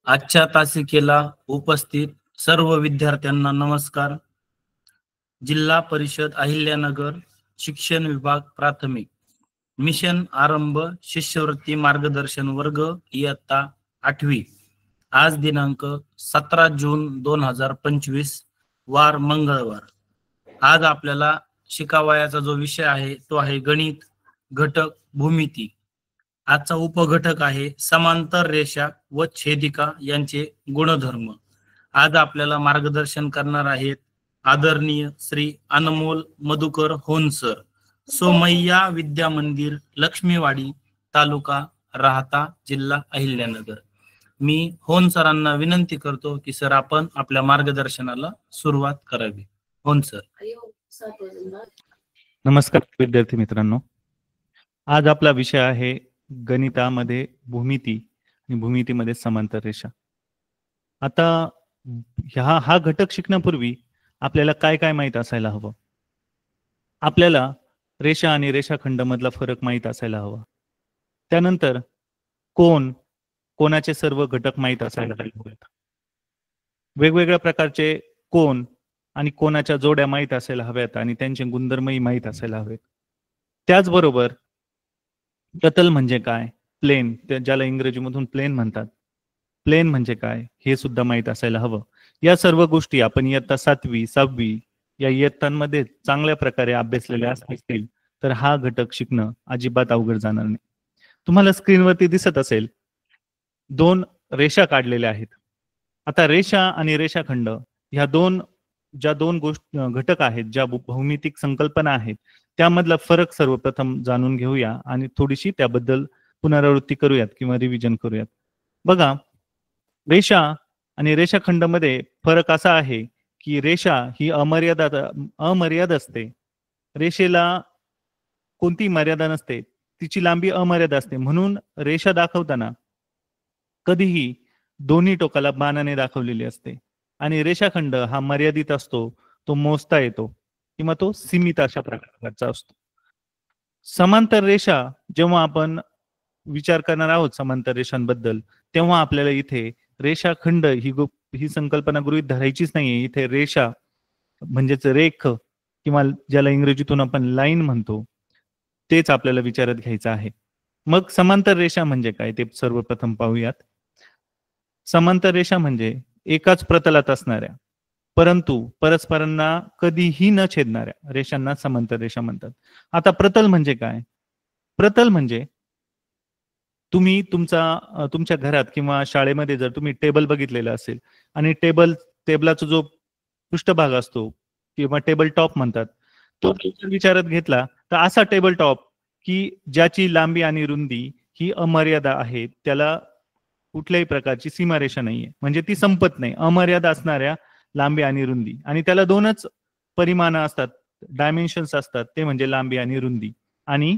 आजच्या तासिकेला उपस्थित सर्व विद्यार्थ्यांना नमस्कार. जिल्हा परिषद अहिल्यानगर शिक्षण विभाग प्राथमिक मिशन आरंभ शिष्यवृत्ती मार्गदर्शन वर्ग इयत्ता 8वी. आज दिनांक 17 जून 2025 वार मंगळवार. आज आपल्याला शिकावयाचा जो विषय आहे तो आहे गणित घटक भूमिती. आजचा उपघटक आहे समांतर रेषा व छेदिका यांचे गुणधर्म. आज आपल्याला मार्गदर्शन करणार आहेत आदरणीय श्री अनमोल मधुकर होनसर, सोमय्या विद्या मंदिर, लक्ष्मीवाडी, तालुका राहता, जिल्हा अहिल्यानगर. मी होन सरांना विनंती करतो की सर आपण आपल्या मार्गदर्शनाला सुरुवात करावी. होन सर. नमस्कार विद्यार्थी मित्रांनो. आज आपला विषय आहे गणितामध्ये भूमिती आणि भूमितीमध्ये समांतर रेषा. आता हा घटक शिकण्यापूर्वी आपल्याला काय काय माहित असायला हवं. आपल्याला रेषा आणि रेषाखंड मधला फरक माहित असायला हवा. त्यानंतर कोणाचे सर्व घटक माहित असायला हवेत. वेगवेगळ्या प्रकारचे कोन आणि कोणाच्या जोड्या माहित असायला हव्यात आणि त्यांचे गुणधर्मही माहित असायला हवेत. त्याचबरोबर प्रतल म्हणजे काय, प्लेन, ज्याला इंग्रजीमधून प्लेन म्हणतात, प्लेन म्हणजे काय हे सुद्धा माहित असायला हवं. या सर्व गोष्टी आपण इयत्ता 7वी 6वी या इयत्तांमध्ये चांगल्या प्रकारे अभ्यासलेल्या असतील तर हा घटक शिकणं अजिबात अवघड जाणार नाही. तुम्हाला स्क्रीनवरती दिसत असेल 2 रेषा काढलेल्या आहेत. आता रेषा आणि रेषाखंड ह्या ज्या दोन घटक आहेत, ज्या भौमितिक संकल्पना आहेत, त्यामधला फरक सर्वप्रथम जाणून घेऊया आणि थोडीशी त्याबद्दल पुनरावृत्ती करूयात किंवा रिव्हिजन करूयात. बघा, रेषा आणि रेषाखंड मध्ये फरक असा आहे की रेषा ही अमर्याद असते. रेषेला कोणती मर्यादा नसते, तिची लांबी अमर्याद असते. म्हणून रेषा दाखवताना कधीही दोन्ही टोकाला बाणाने दाखवलेली असते आणि रेषाखंड हा मर्यादित असतो, तो मोजता येतो किंवा तो सीमित अशा प्रकारचा असतो. समांतर रेषा जेव्हा आपण विचार करणार आहोत समांतर रेषांबद्दल, तेव्हा आपल्याला इथे रेषाखंड ही संकल्पना गृहीत धरायचीच नाहीये. इथे रेषा म्हणजेच रेख किंवा ज्याला इंग्रजीतून आपण लाईन म्हणतो तेच आपल्याला विचारात घ्यायचं आहे. मग समांतर रेषा म्हणजे काय ते सर्वप्रथम पाहूयात. समांतर रेषा म्हणजे एकाच प्रतलात असणाऱ्या परंतु परस्परांना कधीही न छेदणाऱ्या रेषांना समांतर रेषा म्हणतात. आता प्रतल म्हणजे काय? प्रतल म्हणजे तुम्ही तुमच्या घरात किंवा शाळेमध्ये जर तुम्ही टेबल बघितलेला असेल आणि टेबलाचा जो पृष्ठभाग असतो किंवा टेबल टॉप म्हणतात, तो विचारात घेतला तर असा टेबल टॉप की ज्याची लांबी आणि रुंदी ही अमर्याद आहे, त्याला कुठल्याही प्रकारची सीमारेषा नाहीये, म्हणजे ती संपत नाही. अमर्याद असणाऱ्या लांबी आणि रुंदी, आणि त्याला 2च परिमाण असतात, डायमेन्शन्स असतात, ते म्हणजे लांबी आणि रुंदी, आणि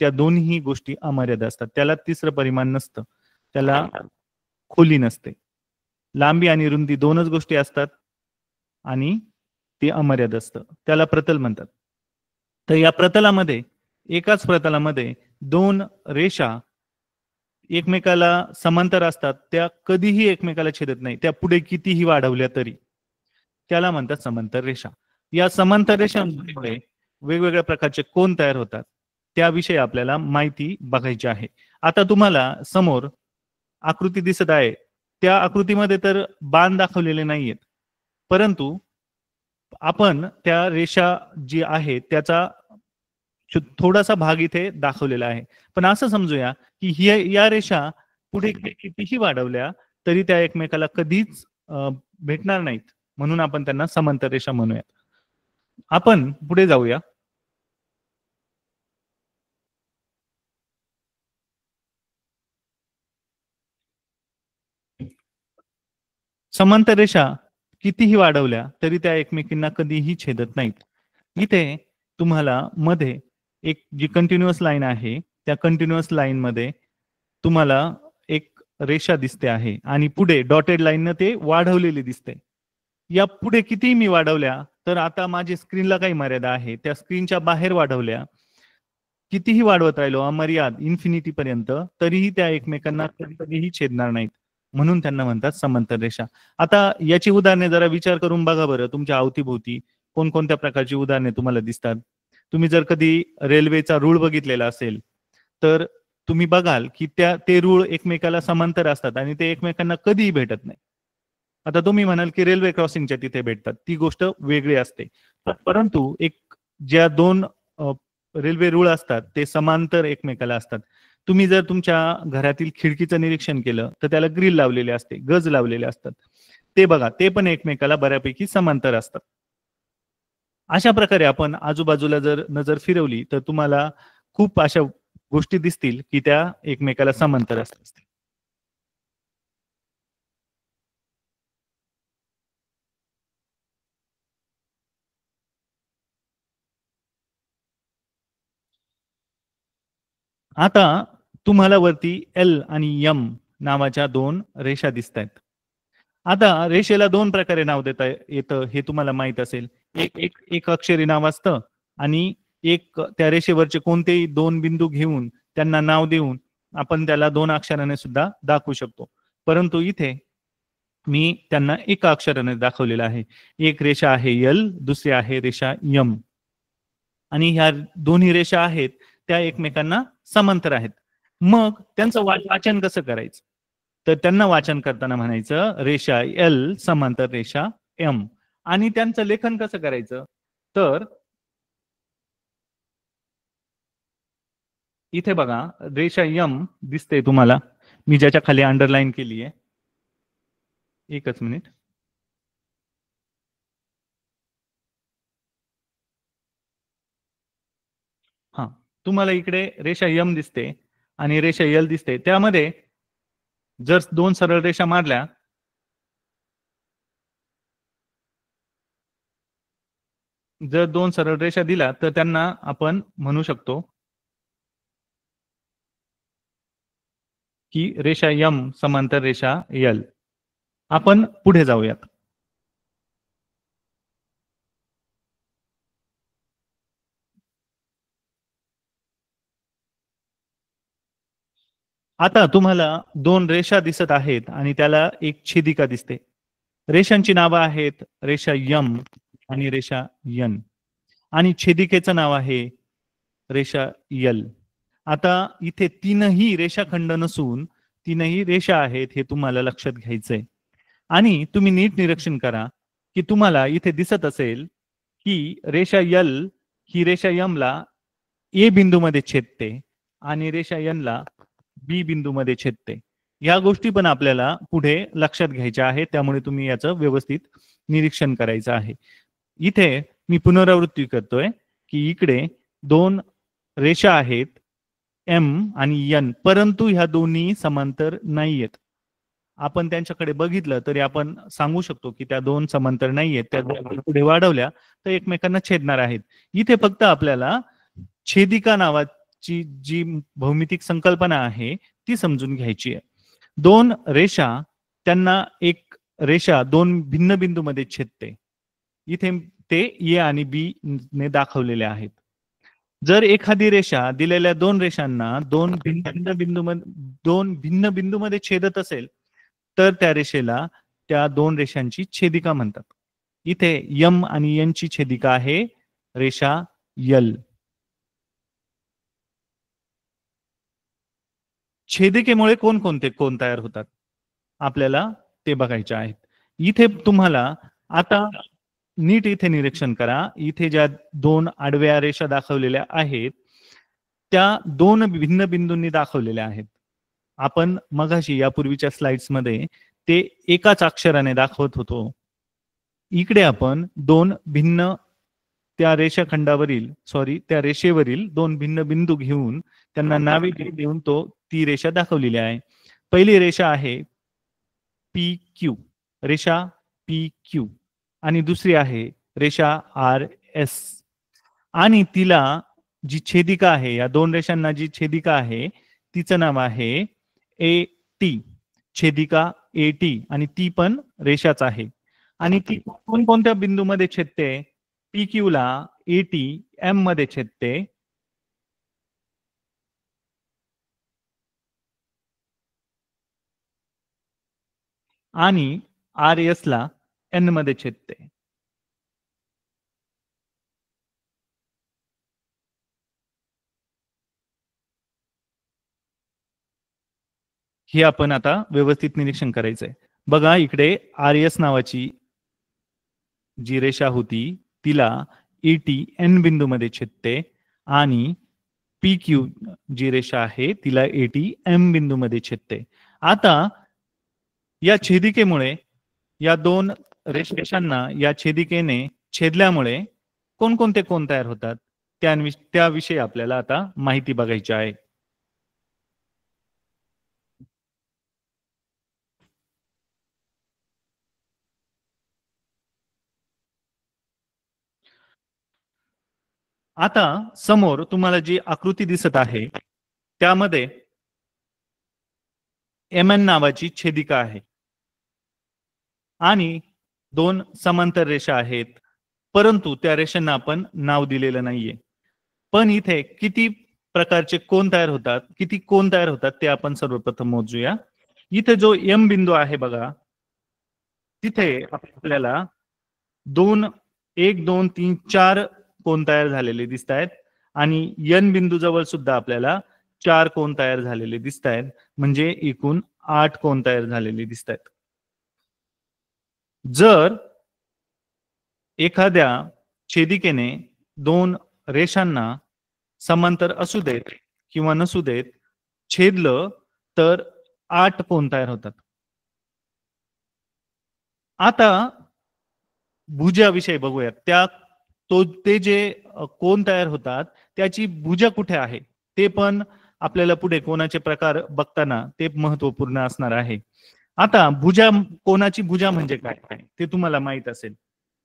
त्या दोन्ही गोष्टी अमर्याद असतात. त्याला तिसरं परिमाण नसतं, त्याला खोली नसते. लांबी आणि रुंदी 2च गोष्टी असतात आणि ते अमर्याद असतं, त्याला प्रतल म्हणतात. तर या प्रतलामध्ये, एकाच प्रतलामध्ये 2 रेषा एकमेकाला समांतर असतात, त्या कधीही एकमेकाला छेदत नाही, त्या पुढे कितीही वाढवल्या तरी, त्याला म्हणतात समांतर रेषा. या समांतर रेषांमुळे वेगवेगळ्या प्रकारचे कोन तयार होतात, त्याविषयी आपल्याला माहिती बघायची आहे. आता तुम्हाला समोर आकृती दिसत आहे, त्या आकृतीमध्ये तर बाण दाखवलेले नाहीयेत, परंतु आपण त्या रेषा जी आहे त्याचा थोडासा भाग इथे दाखवलेला आहे. पण असं समजूया की या रेषा पुढे कितीही वाढवल्या तरी त्या एकमेकाला कधीच भेटणार नाहीत, म्हणून आपण त्यांना समांतर रेषा म्हणूयात. आपण पुढे जाऊया. समांतर रेषा कितीही वाढवल्या तरी त्या एकमेकींना कधीही छेदत नाहीत. इथे तुम्हाला मध्ये एक जी कंटिन्युअस लाईन आहे, त्या कंटिन्युअस लाईन मध्ये तुम्हाला एक रेषा दिसते आहे आणि पुढे डॉटेड लाईनने ते वाढवलेली दिसते. या पुढे कितीही मी वाढवल्या तर आता माझी स्क्रीनला काही मर्यादा आहे, त्या स्क्रीनच्या बाहेर वाढवल्या, कितीही वाढवत राहिलो अमर्याद इन्फिनिटी पर्यंत, तरीही त्या एकमेकांना कधीही छेदणार नाहीत. म्हणून त्यांना म्हणतात समांतर रेषा. आता याची उदाहरणे जरा विचार करून बघा बरं, तुमच्या अवतीभोवती कोणकोणत्या प्रकारची उदाहरणे तुम्हाला दिसतात. तुम्ही जर कधी रेल्वेचा रूळ बघितलेला असेल तर तुम्ही बघाल की ते रूळ एकमेकाला समांतर असतात आणि ते एकमेकांना कधीही भेटत नाही. आता तुम्ही म्हणाल की रेल्वे क्रॉसिंगच्या तिथे भेटतात, ती गोष्ट वेगळी असते. परंतु ज्या दोन रेल्वे रूळ असतात ते समांतर एकमेकाला असतात. तुम्ही जर तुमच्या घरातील खिडकीचं निरीक्षण केलं तर त्याला ग्रिल लावलेले असते, गज लावलेले असतात. ते बघा, ते पण एकमेकाला बऱ्यापैकी समांतर असतात. अशा प्रकारे आपण आजूबाजूला जर नजर फिरवली तर तुम्हाला खूप अशा गोष्टी दिसतील की त्या एकमेकाला समांतर असतात. आता तुम्हाला वरती एल आणि एम नावाच्या दोन रेषा दिसत आहेत. आता रेषेला दोन प्रकारे नाव देता येतं हे तुम्हाला माहित असेल. एक अक्षरी नाव असतं आणि एक त्या रेषेवरचे कोणतेही दोन बिंदू घेऊन त्यांना नाव देऊन आपण त्याला दोन अक्षराने सुद्धा दाखवू शकतो. परंतु इथे मी त्यांना एका अक्षराने दाखवलेलं आहे. एक रेषा आहे एल, दुसरी आहे रेषा यम. आणि ह्या दोन्ही रेषा आहेत त्या एकमेकांना समांतर आहेत. मग त्यांचं वाचन कसं करायचं? तर त्यांना वाचन करताना म्हणायचं रेषा एल समांतर रेषा एम. आणि त्यांचं लेखन कसं करायचं? तर इथे बघा रेषा यम दिसते तुम्हाला, मी ज्याच्या खाली अंडरलाईन केली आहे. एकच मिनिट. हा, तुम्हाला इकडे रेषा यम दिसते आणि रेषा यल दिसते. त्यामध्ये जर दोन सरळ रेषा मारल्या जर दोन सरळ रेषा दिल्या तर त्यांना आपण म्हणू शकतो की रेषा यम समांतर रेषा यल. आपण पुढे जाऊयात. आता तुम्हाला दोन रेषा दिसत आहेत आणि त्याला एक छेदिका दिसते. रेषांची नावं आहेत रेषा यम आणि रेषा यन आणि छेदिकेचं नाव आहे रेषा यल. आता इथे तीनही रेषाखंड नसून तीनही रेषा आहेत हे तुम्हाला लक्षात घ्यायचंय. आणि तुम्ही नीट निरीक्षण करा की तुम्हाला इथे दिसत असेल की रेषा यल ही रेषा यमला ए बिंदूमध्ये छेदते आणि रेषा यनला बी बिंदूमध्ये छेदते. या गोष्टी पण आपल्याला पुढे लक्षात घ्यायच्या आहेत, त्यामुळे तुम्ही याचं व्यवस्थित निरीक्षण करायचं आहे. इथे मी पुनरावृत्ती करतोय की इकडे दोन रेषा आहेत एम आणि एन, परंतु ह्या दोन्ही समांतर नाहीयेत. आपण त्यांच्याकडे बघितलं तरी आपण सांगू शकतो की त्या दोन समांतर नाहीयेत. त्या पुढे वाढवल्या तर एकमेकांना छेदणार आहेत. इथे फक्त आपल्याला छेदिका नावाची जी भौमितिक संकल्पना आहे ती समजून घ्यायची आहे. दोन रेषा, त्यांना एक रेषा दोन भिन्न बिंदूमध्ये छेदते. इथे ते ए आणि बी ने दाखवलेले आहेत. जर एखादी रेषा दिलेल्या दोन रेषांना दोन भिन्न बिंदूमध्ये छेदत असेल तर त्या रेषेला त्या दोन रेषांची छेदिका म्हणतात. इथे यम आणि एन ची छेदिका आहे रेषा यल. छेदिकेमुळे कोणकोणते कोन तयार होतात आपल्याला ते बघायचे आहेत. इथे तुम्हाला आता नीट इथे निरीक्षण करा. इथे ज्या दोन आडव्या रेषा दाखवलेल्या आहेत त्या दोन भिन्न बिंदूंनी दाखवलेल्या आहेत. आपण मगाशी यापूर्वीच्या स्लाइड्स मध्ये ते एकाच अक्षराने दाखवत होतो. इकडे आपण दोन भिन्न त्या त्या रेषेवरील दोन भिन्न बिंदू घेऊन त्यांना नावे देऊन ती रेषा दाखवलेली आहे. पहिली रेषा आहे पी क्यू, रेषा पी क्यू, आणि दुसरी आहे रेषा आर एस. आणि तिला जी छेदिका आहे, या दोन रेषांना जी छेदिका आहे तिचं नाव आहे ए टी, छेदिका ए टी, आणि ती पण रेषाच आहे. आणि ती कोणकोणत्या बिंदूमध्ये छेदते? पी क्यू ला ए टी एम मध्ये छेदते, आणि आर एस ला एन मध्ये छेदते. हे आपण आता व्यवस्थित निरीक्षण करायचंय. बघा इकडे आर एस नावाची जी रेषा होती तिला ईटी एन बिंदूमध्ये छेदते आणि पी क्यू जी रेषा आहे तिला एटी एम बिंदूमध्ये छेदते. आता या छेदिकेमुळे या दोन रेषांना या छेदिकेने छेदल्यामुळे कोणकोणते कोन तयार होतात त्याविषयी आपल्याला आता माहिती बघायची आहे. आता समोर तुम्हाला जी आकृती दिसत आहे त्यामध्ये एम एन नावाची छेदिका आहे आणि दोन समांतर रेषा आहेत, परंतु त्या रेषांना आपण नाव दिलेलं नाहीये. पण इथे किती प्रकारचे कोन तयार होतात, किती कोन तयार होतात ते आपण सर्वप्रथम मोजूया. इथे जो एम बिंदू आहे बघा, तिथे आपल्याला 1 2 3 4 कोन तयार झालेले दिसत आहेत आणि एन बिंदू जवळ सुद्धा आपल्याला 4 कोन तयार झालेले दिसत आहेत, म्हणजे एकूण 8 कोन तयार झालेले दिसत आहेत. जर एखाद्या छेदिकेने दोन रेषांना समांतर असू देत किंवा नसू देत छेदलं तर 8 कोन तयार होतात. आता भुजाविषयी बघूयात. ते जे कोन तयार होतात त्याची भुजा कुठे आहे ते पण आपल्याला पुढे कोनाचे प्रकार बघताना ते महत्वपूर्ण असणार आहे. आता कोनाची भुजा म्हणजे काय ते तुम्हाला माहित असेल.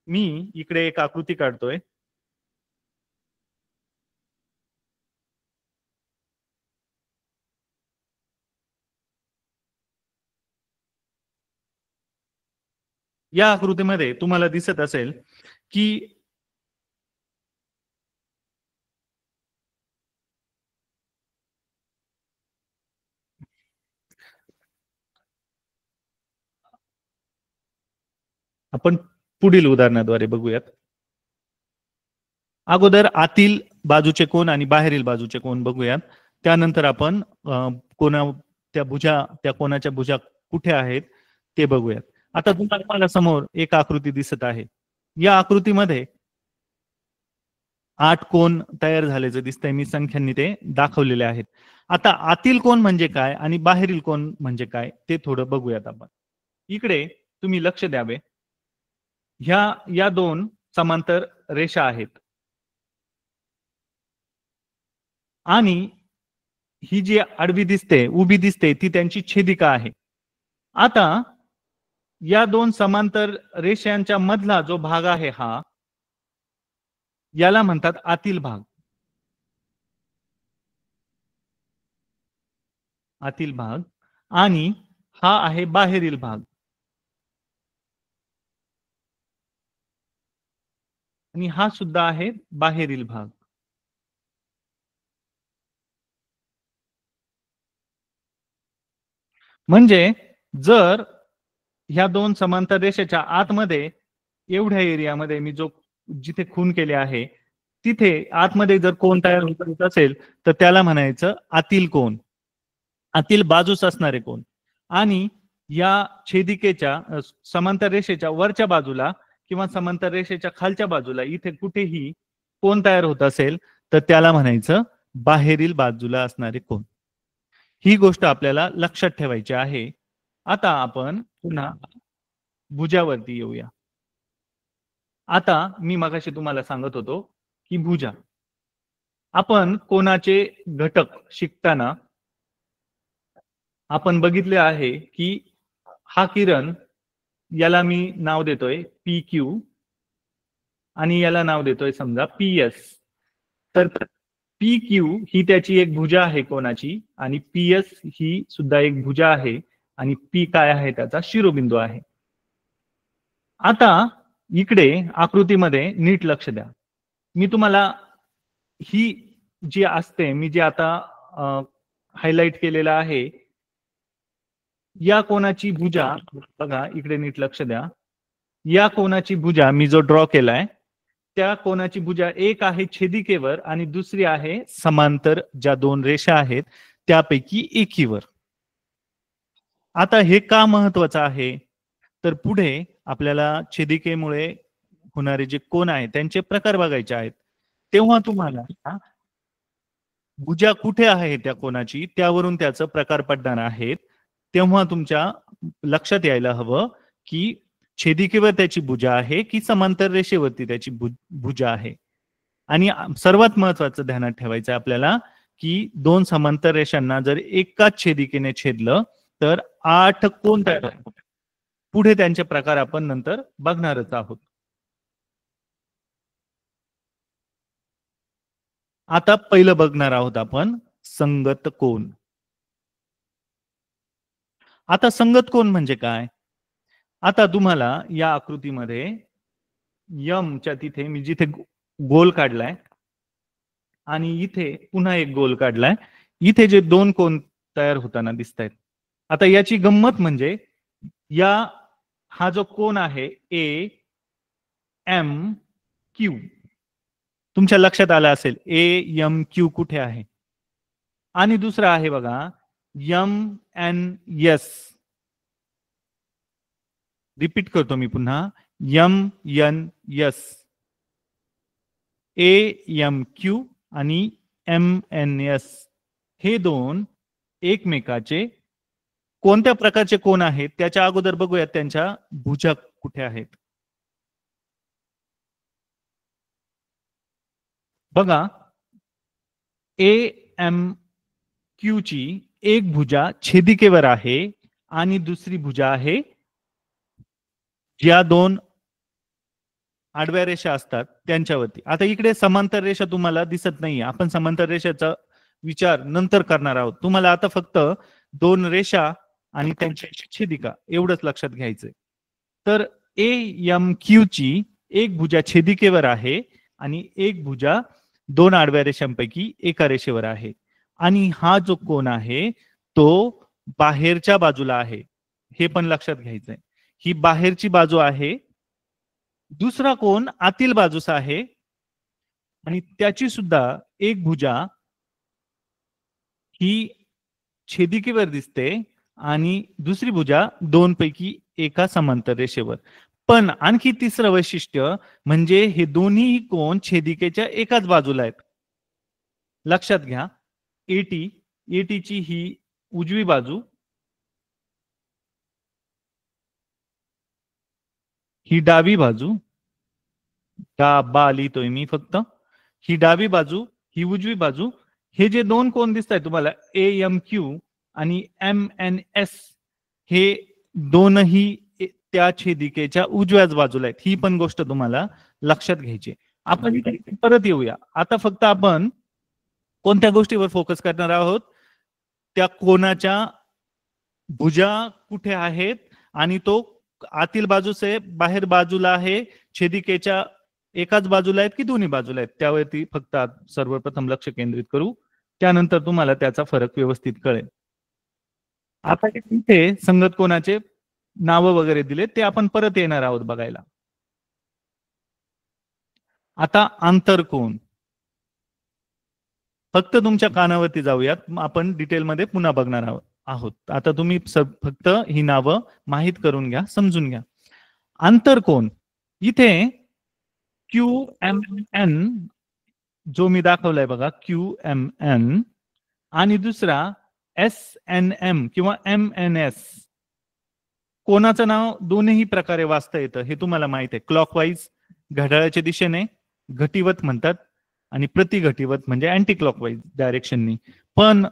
मी इकडे एक आकृती काढतोय. या आकृतीमध्ये तुम्हाला दिसत असेल की आपण पुढील उदाहरणाद्वारे बघूयात. अगोदर आतील बाजूचे कोन आणि बाहेरील बाजूचे कोन बघूयात. त्यानंतर आपण त्या कोनाच्या भुजा कुठे आहेत ते बघूयात. आता तुम्हाला समोर एक आकृती दिसत आहे. या आकृतीमध्ये 8 कोन तयार झाल्याचं दिसतंय. मी संख्यांनी ते दाखवलेले आहेत. आता आतील कोन म्हणजे काय आणि बाहेरील कोन म्हणजे काय ते थोडं बघूयात आपण. इकडे तुम्ही लक्ष द्यावे. या दोन समांतर रेषा आहेत आणि ही जी आडवी दिसते, उभी दिसते, ती त्यांची छेदिका आहे. आता या दोन समांतर रेषांच्या मधला जो भाग आहे हा याला म्हणतात आतील भाग. आतील भाग आणि हा आहे बाहेरील भाग. आणि हा सुद्धा आहे बाहेरील भाग. म्हणजे जर ह्या दोन समांतर रेषेच्या आतमध्ये एवढ्या एरियामध्ये मी जिथे खून केले आहे तिथे आतमध्ये जर कोन तयार होत असेल तर त्याला म्हणायचं आतील कोन, आतील बाजूस असणारे कोन. आणि या छेदिकेच्या समांतर रेषेच्या वरच्या बाजूला किंवा समांतर रेषेच्या खालच्या बाजूला इथे कुठेही कोन तयार होत असेल तर त्याला म्हणायचं बाहेरील बाजूला असणारे कोन. ही गोष्ट आपल्याला लक्षात ठेवायची आहे. आता आपण पुन्हा भुजावरती येऊया. आता मी मगाशी तुम्हाला सांगत होतो की भुजा, आपण कोनाचे घटक शिकताना आपण बघितले आहे की हा किरण, याला मी नाव देतोय पी क्यू आणि याला नाव देतोय समजा पी एस. तर पी क्यू ही त्याची एक भुजा आहे कोनाची आणि पी एस ही सुद्धा एक भुजा आहे आणि पी काय आहे त्याचा शिरोबिंदू आहे. आता इकडे आकृतीमध्ये नीट लक्ष द्या. मी तुम्हाला ही जी असते, मी जे आता हायलाइट केलेलं आहे या कोणाची भुजा बघा, इकडे नीट लक्ष द्या. या कोणाची भुजा मी जो ड्रॉ केलाय त्या कोणाची भुजा एक आहे छेदिकेवर आणि दुसरी आहे समांतर, ज्या दोन रेषा आहेत त्यापैकी एकीवर. आता हे का महत्वाचं आहे, तर पुढे आपल्याला छेदिकेमुळे होणारे जे कोण आहेत त्यांचे प्रकार बघायचे आहेत. तेव्हा तुम्हाला भुजा कुठे आहे त्या कोणाची त्यावरून त्याचं प्रकार पडणार आहेत. तेव्हा तुमच्या लक्षात यायला हवं की छेदिकेवर त्याची भुजा आहे की समांतर रेषेवरती त्याची भुजा आहे. आणि सर्वात महत्वाचं ध्यानात ठेवायचं आहे आपल्याला की दोन समांतर रेषांना जर एकाच छेदिकेने छेदलं तर 8 कोन तयार होतात. पुढे त्यांचे प्रकार आपण नंतर बघणारच आहोत. आता पहिलं बघणार आहोत आपण संगत कोन. आता संगत कोन म्हणजे काय, आता तुम्हाला या आकृतीमध्ये यम च्या तिथे मी जिथे गोल काढलाय आणि इथे पुन्हा एक गोल काढलाय, इथे जे दोन कोन तयार होताना दिसत आहेत. आता याची गंमत म्हणजे हा जो कोन आहे ए एम क्यू, तुमच्या लक्षात आलं असेल ए एम क्यू कुठे आहे, आणि दुसरा आहे बघा एम एन एस. रिपीट करतो मी पुन्हा, M N S. A M Q आणि एम एन एस हे दोन एकमेकाचे कोणत्या प्रकारचे कोन आहेत त्याच्या अगोदर बघूयात त्यांच्या भुजा कुठे आहेत. बघा ए एम क्यू ची एक भुजा छेदिकेवर आहे आणि दुसरी भुजा आहे ज्या दोन आडव्या रेषा असतात त्यांच्यावरती. आता इकडे समांतर रेषा तुम्हाला दिसत नाहीये, आपण समांतर रेषेचा विचार नंतर करणार आहोत. तुम्हाला आता फक्त दोन रेषा आणि त्यांची छेदिका एवढंच लक्षात घ्यायचंय. तर ए एम क्यू ची एक भुजा छेदिकेवर आहे आणि एक भुजा दोन आडव्या रेषांपैकी एका रेषेवर आहे. आणि हा जो कोन आहे तो बाहेरच्या बाजूला आहे, हे पण लक्षात घ्यायचंय. ही बाहेरची बाजू आहे. दुसरा कोन आतील बाजूचा आहे आणि त्याची सुद्धा एक भुजा ही छेदिकेवर दिसते आणि दुसरी भुजा दोन पैकी एका समांतर रेषेवर. पण आणखी तिसरं वैशिष्ट्य म्हणजे हे दोन्ही कोन छेदिकेच्या एकाच बाजूला आहेत. लक्षात घ्या, एटीची ही उजवी बाजू, ही डावी बाजू, डाबा लिहितोय मी फक्त, ही डावी बाजू ही उजवी बाजू. हे जे दोन कोन दिसत आहेत तुम्हाला ए एम क्यू आणि एम एन एस, हे दोनही त्या छेदिकेच्या उजव्याच बाजूला आहेत. ही पण गोष्ट तुम्हाला लक्षात घ्यायची. आपण परत येऊया. आता फक्त आपण कोणत्या गोष्टीवर फोकस करणार आहोत, त्या कोनाच्या भुजा कुठे आहेत आणि तो आतील बाजूचे बाहेर बाजूला आहे, छेदिकेच्या एकाच बाजूला आहेत की दोन्ही बाजूला आहेत, त्यावरती फक्त सर्वप्रथम लक्ष केंद्रित करू. त्यानंतर तुम्हाला त्याचा फरक व्यवस्थित कळेल. आता इथे संगत कोनाचे नाव वगैरे दिले ते आपण परत येणार आहोत बघायला. आता आंतरकोन, फक्त तुमच्या कानावरती जाऊयात, आपण डिटेलमध्ये पुन्हा बघणार आहोत. आता तुम्ही फक्त ही नावं माहित करून घ्या, समजून घ्या. आंतरकोन इथे क्यू एम एन जो मी दाखवलाय बघा, क्यू एम एन, आणि दुसरा एस एन एम किंवा एम एन एस. कोणाचं नाव दोन्ही प्रकारे वाचता येतं हे तुम्हाला माहित आहे. क्लॉकवाईज घड्याळाच्या दिशेने घटीवत म्हणतात आणि प्रतिघटीवत म्हणजे अँटी क्लॉकवाईज डायरेक्शननी. पण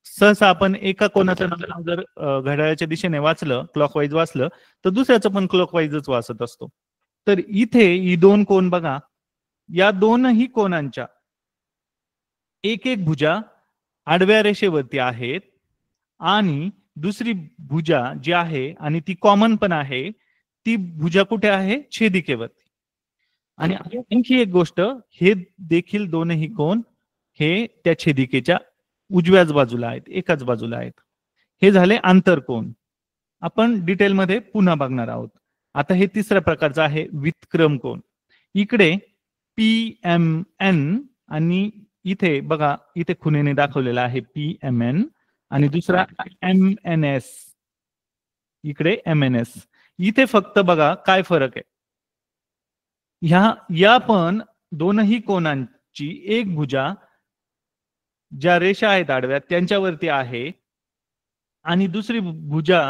सहसा आपण एका कोणाचं नाव जर घड्याळाच्या दिशेने वाचलं, क्लॉकवाईज वाचलं, तर दुसऱ्याचं पण क्लॉकवाईजच वाचत असतो. तर इथे ही दोन कोन बघा, या दोनही कोनांच्या एक एक भुजा आडव्या रेषेवरती आहेत आणि दुसरी भुजा जी आहे आणि ती कॉमन पण आहे, ती भुजा कुठे आहे, छेदिकेवरती. आणि आणखी एक गोष्ट, हे देखील दोनही कोन हे त्या छेदिकेच्या उजव्याच बाजूला आहेत, एकाच बाजूला आहेत. हे झाले आंतरकोन. आपण डिटेलमध्ये पुन्हा बघणार आहोत. आता हे तिसऱ्या प्रकारचं आहे व्युत्क्रम कोन. इकडे PMN आणि इथे बघा, इथे खुणेने दाखवलेला आहे PMN आणि दुसरा MNS, इकडे MNS. इथे फक्त बघा काय फरक आहे. या पण दोनही कोनांची एक भुजा ज्या रेषा आहेत आडव्या त्यांच्यावरती आहे आणि दुसरी भुजा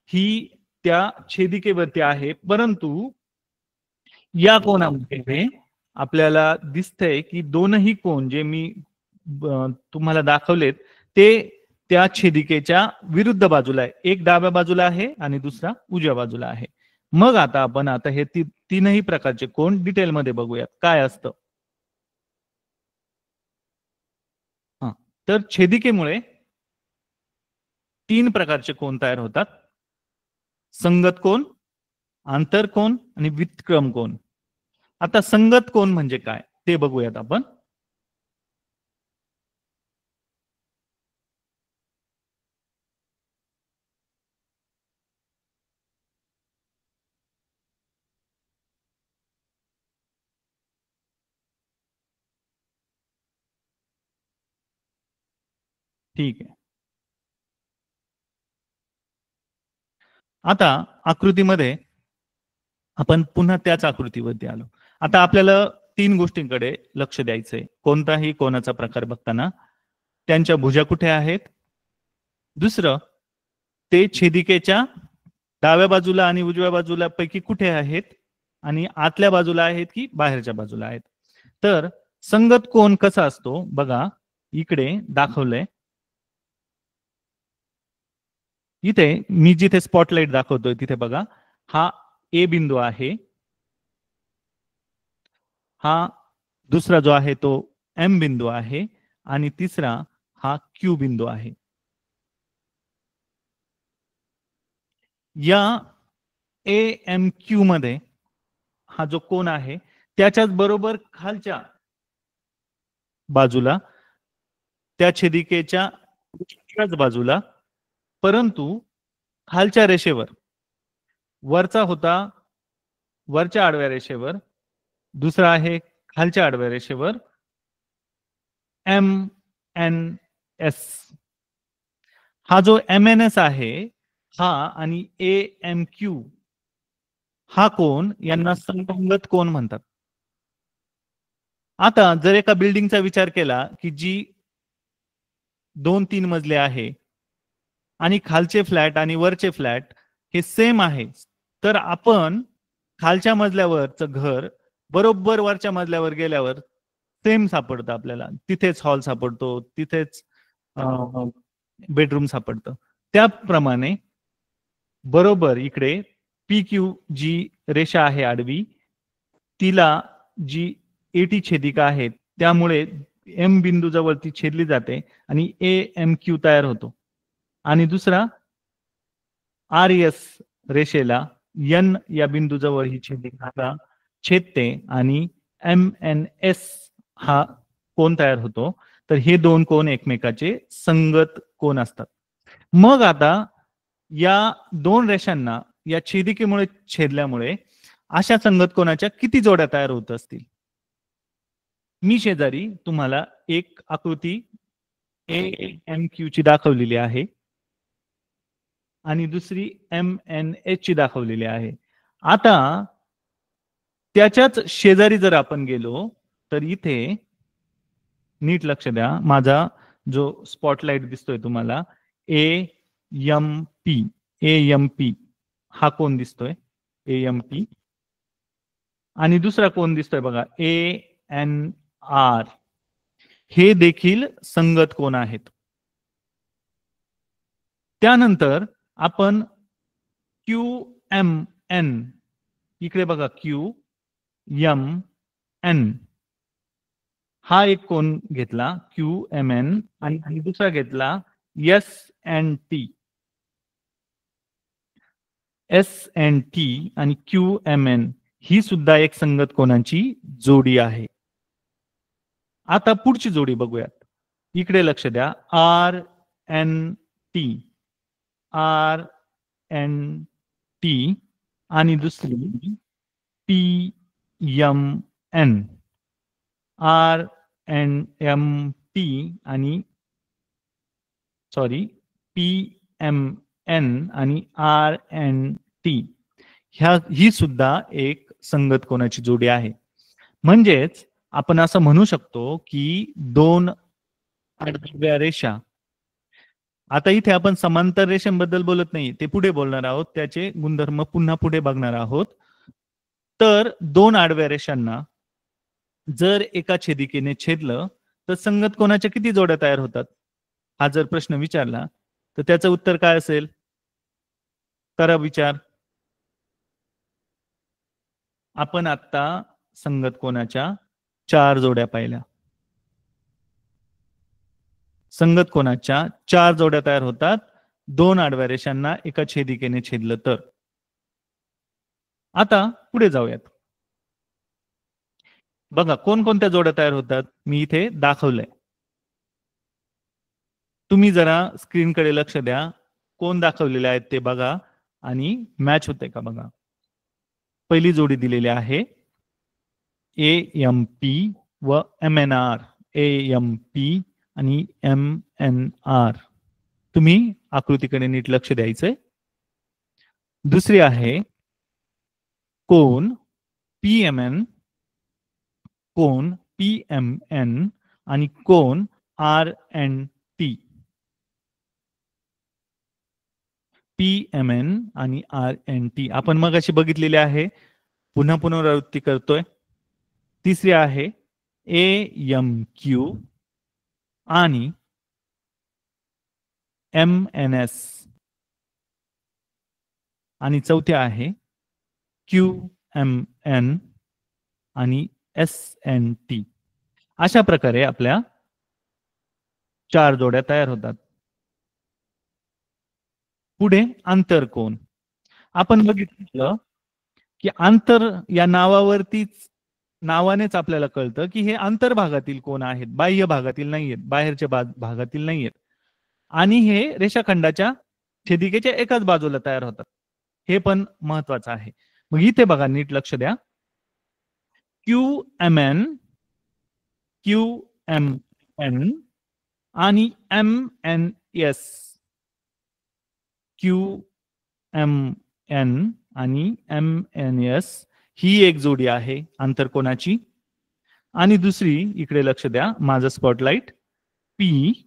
ही त्या छेदिकेवरती आहे, परंतु या कोनामध्ये आपल्याला दिसतंय की दोनही कोन जे मी तुम्हाला दाखवलेत ते त्या छेदिकेच्या विरुद्ध बाजूला आहे. एक डाव्या बाजूला आहे आणि दुसरा उजव्या बाजूला आहे. मग आपण हे तीनही प्रकारचे कोन डिटेलमध्ये बघूयात काय असतं. तर छेदिकेमुळे तीन प्रकारचे कोन तयार होतात: संगत कोन, आंतरकोन आणि व्युत्क्रम कोन. आता संगत कोन म्हणजे काय ते बघूयात आपण. ठीक आहे. आता आकृतीमध्ये आपण पुन्हा त्याच आकृतीवरती आलो. आता आपल्याला तीन गोष्टींकडे लक्ष द्यायचंय कोणताही कोनाचा प्रकार बघताना. त्यांच्या भुजा कुठे आहेत, दुसरं ते छेदिकेच्या डाव्या बाजूला आणि उजव्या बाजूला पैकी कुठे आहेत, आणि आतल्या बाजूला आहेत की बाहेरच्या बाजूला आहेत. तर संगत कोन कसा असतो बघा, इकडे दाखवलंय. इथे मी जिथे स्पॉटलाइट दाखवतोय तिथे बघा, हा ए बिंदू आहे, हा दुसरा जो आहे तो एम बिंदू आहे आणि तिसरा हा क्यू बिंदू आहे. या AMQ मध्ये हा जो कोन आहे त्याच्याच बरोबर खालच्या बाजूला त्या छेदिकेच्या उजव्याच बाजूला, परंतु खालच्या रेषेवर, वरचा होता वरच्या आडव्या रेषेवर, दुसरा आहे खालच्या आडव्या रेषेवर MNS. हा जो MNS आहे हा आणि AMQ हा कोन यांना संगत कोन म्हणतात. आता जर एका बिल्डिंगचा विचार केला की जी 2-3 मजले आहे आणि खालचे फ्लॅट आणि वरचे फ्लॅट हे सेम आहे, तर आपण खालच्या मजल्यावरचं घर बरोबर वरच्या मजल्यावर गेल्यावर सेम सापडतं आपल्याला. तिथेच हॉल सापडतो, तिथेच बेडरूम सापडतं. त्याप्रमाणे बरोबर इकडे PQ जी रेषा आहे आडवी, तिला जी AT छेदिका आहे त्यामुळे M बिंदू जवळ ती छेदली जाते आणि AMQ तयार होतो. आणि दुसरा RS रेषेला N या बिंदूजवळ ही छेदिका छेदते आणि MNS हा कोन तयार होतो. तर हे दोन कोन एकमेकाचे संगत कोन असतात. मग आता या दोन रेषांना या छेदिकेमुळे छेदल्यामुळे अशा संगत कोनाच्या किती जोड्या तयार होत असतील. मी शेजारी तुम्हाला एक आकृती AMQ ची दाखवलेली आहे आणि दुसरी MNS ची दाखवलेली आहे. आता त्याच्याच शेजारी जर आपण गेलो तर इथे नीट लक्ष द्या, माझा जो स्पॉटलाइट दिसतोय तुम्हाला AMP हा कोन दिसतोय AMP, आणि दुसरा कोन दिसतोय बघा ANR, हे देखील संगत कोन आहेत. त्यानंतर आपण QMN, इकडे बघा QMN हा एक कोन घेतला QMN आणि दुसरा घेतला SNT आणि QMN ही सुद्धा एक संगत कोनांची जोडी आहे. आता पुढची जोडी बघूयात. इकडे लक्ष द्या RNT एन टी आणि दुसरी P M N. R N M T आणि पी एम एन आणि आर एन टी ही सुद्धा एक संगत कोणाची जोडी आहे. म्हणजेच आपण असं म्हणू शकतो की दोन आडव्या रेषा, आता इथे आपण समांतर रेषांबद्दल बोलत नाही, ते पुढे बोलणार आहोत, त्याचे गुणधर्म पुन्हा पुढे बघणार आहोत. तर दोन आडव्या रेषांना जर एका छेदिकेने छेदलं तर संगत कोणाच्या किती जोड्या तयार होतात, हा जर प्रश्न विचारला तर त्याचं उत्तर काय असेल? करा विचार. आपण आता संगत कोणाच्या 4 जोड्या पाहिल्या. संगत कोणाच्या 4 जोड्या तयार होतात दोन आडव्या रेषांना एका छेदिकेने छेदलं तर. आता पुढे जाऊयात. बघा कोणकोणत्या जोड्या तयार होतात मी इथे दाखवलंय. तुम्ही जरा स्क्रीनकडे लक्ष द्या, कोण दाखवलेले आहेत ते बघा आणि मॅच होते का बघा. पहिली जोडी दिलेली आहे AMP व MNR. AMP आणि MNR. तुम्ही आकृतीकडे नीट लक्ष द्यायचंय. दुसरी आहे कोन PMN, कोन PMN आणि कोन RNT. PMN आणि RNT आपण मगाशी बघितलेले आहे, पुन्हा पुनरावृत्ती करतोय. तिसरी आहे AMQ आणि MNS आणि चौथी आहे QMN आणि SNT. अशा प्रकारे आपल्या 4 जोड्या तयार होतात. पुढे आंतरकोन. आपण बघितलं की आंतर या नावानेच आपल्याला कळतं की हे अंतर्भागातील कोन आहेत, बाह्य भागातील नाहीयेत, बाहेरच्या भागातील नाहीयेत आणि हे रेषाखंडाच्या छेदिकेच्या एकाच बाजूला तयार होतात. हे पण महत्वाचं आहे. मग इथे बघा नीट लक्ष द्या. QMN, QMN आणि MNS. QMN आणि MNS ही एक जोडी आहे आंतरकोनाची. आणि दुसरी इकडे लक्ष द्या, माझं स्पॉटलाइट, PMN,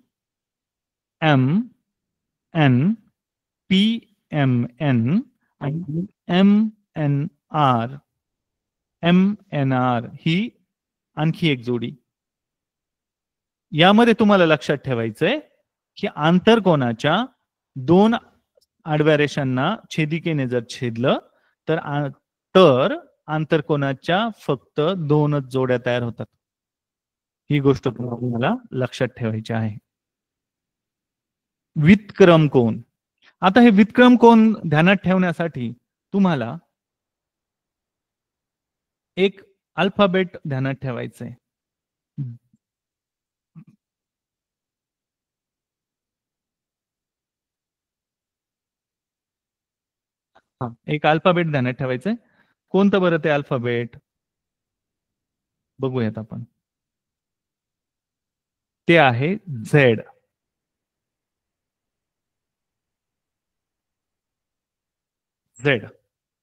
PMN आणि MNR. MNR ही आणखी एक जोडी. यामध्ये तुम्हाला लक्षात ठेवायचंय की आंतरकोनाच्या दोन आडव्या रेषांना छेदिकेने जर छेदलं तर आंतरकोनाच्या फक्त 2च जोड्या तयार होतात. ही गोष्ट तुम्हाला लक्षात ठेवायची आहे. व्युत्क्रम कोन. आता हे व्युत्क्रम कोन ध्यानात ठेवण्यासाठी तुम्हाला एक अल्फाबेट ध्यानात ठेवायचंय. एक अल्फाबेट ध्यानात ठेवायचंय. कोणतं बरं ते अल्फाबेट बघूयात आपण. ते आहे Z. Z.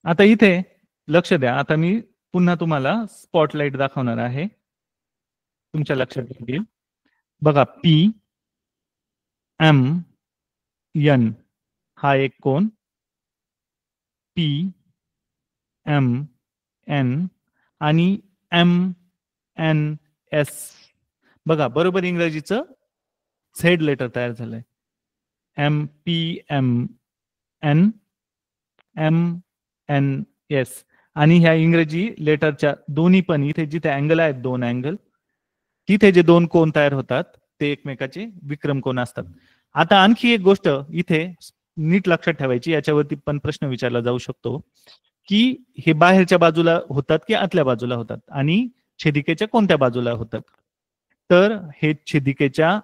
आता इथे लक्ष द्या, आता मी पुन्हा तुम्हाला स्पॉटलाइट दाखवणार आहे, तुमच्या लक्षात येईल. बघा PMN हा एक कोन, PMN आणि MNS. बघा बरोबर इंग्रजीचं झेड लेटर तयार झालंय. PMN, MNS आणि ह्या इंग्रजी लेटरच्या दोन्ही पण इथे जिथे अँगल आहेत, 2 अँगल, तिथे जे 2 कोन तयार होतात ते एकमेकाचे विक्रम कोन असतात. आता आणखी एक गोष्ट इथे नीट लक्षात ठेवायची, याच्यावरती पण प्रश्न विचारला जाऊ शकतो की हे बाहेरच्या बाजूला होतात की आतल्या बाजूला होतात आणि छेदिकेच्या कोणत्या बाजूला होतात. तर हे छेदिकेच्या